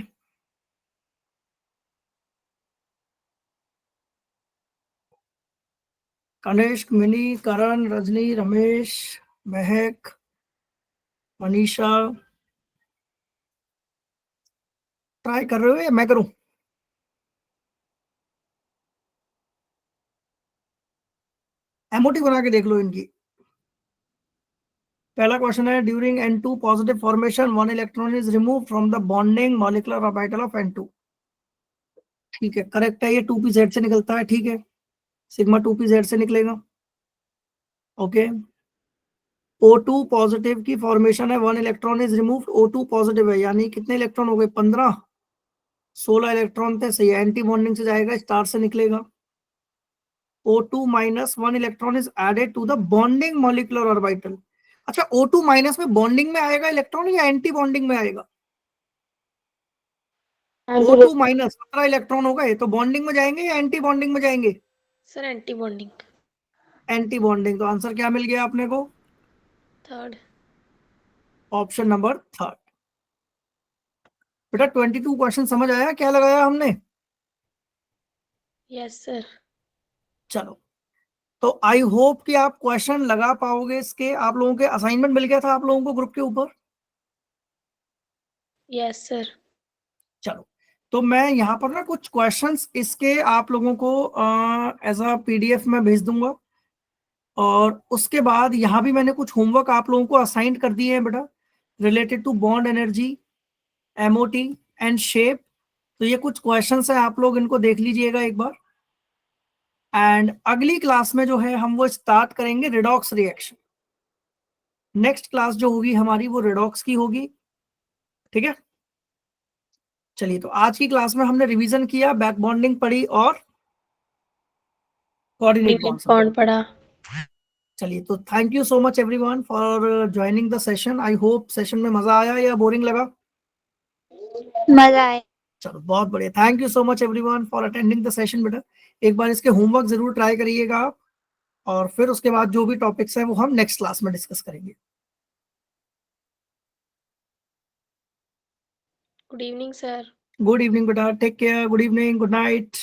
B: कनिष्क, मिनी, करण, रजनी, रमेश, महक, मनीषा ट्राई कर रहे हो या मैं करूं? एमओटी बना के देख लो इनकी। पहला क्वेश्चन है during N2 positive formation one electron is remove from the bonding molecular orbital of N2। ठीक है, करेक्ट है, ये 2p z से निकलता है। ठीक है, सिग्मा 2p z से निकलेगा। ओके, O2 पॉजिटिव की फॉर्मेशन है, one electron is removed, O2 positive है, यानी कितने इलेक्ट्रॉन हो गए? 15, 16 इलेक्ट्रॉन थे, सही है, एंटी बॉन्डिंग से जाएगा, स्टार से निकलेगा। O2 minus one electron is added to the bonding molecular orbital. अच्छा, O2 माइनस में बॉन्डिंग में आएगा इलेक्ट्रॉन या एंटी बॉन्डिंग में आएगा? O2 माइनस 17 इलेक्ट्रॉन हो गए, तो बॉन्डिंग में जाएंगे या एंटी बॉन्डिंग में जाएंगे?
A: Sir anti bonding.
B: Anti bonding. तो आंसर क्या मिल गया अपने को?
A: थर्ड।
B: Option number third. बेटा 22 क्वेश्चन समझ आया क्या लगाया हमने?
A: Yes sir.
B: चलो, तो आई होप कि आप क्वेश्चन लगा पाओगे इसके। आप लोगों के असाइनमेंट मिल गया था आप लोगों को ग्रुप के ऊपर?
A: Yes sir.
B: चलो, तो मैं यहाँ पर ना कुछ क्वेश्चंस इसके आप लोगों को एज अ पीडीएफ में भेज दूंगा, और उसके बाद यहाँ भी मैंने कुछ होमवर्क आप लोगों को असाइन कर दिए हैं बेटा, related to bond energy, MOT and shape. तो ये कुछ क्वेश्चंस है, आप लोग इनको देख लीजिएगा एक बार। एंड अगली क्लास में जो है हम वो स्टार्ट करेंगे रिडॉक्स रिएक्शन। नेक्स्ट क्लास जो होगी हमारी वो रिडॉक्स की होगी। ठीक है, चलिए, तो आज की क्लास में हमने रिवीजन किया, बैक बॉन्डिंग पढ़ी और कोऑर्डिनेट बॉन्ड समझा।
A: बॉन्ड पढ़ा।
B: चलिए, तो thank you so much everyone for joining the session. I hope session में मजा आया या बोरिंग लगा?
C: मजा आया।
B: चलो, बहुत बढ़िया। Thank you so much everyone for attending the session. बेटा एक बार इसके होमवर्क जरूर ट्राई करिएगा आप, और फिर उसके बाद जो भी टॉपिक्स हैं वो हम नेक्स्ट क्लास में डिस्कस करेंगे।
A: Good evening sir.
B: Good evening बेटा, take care, good evening, good night.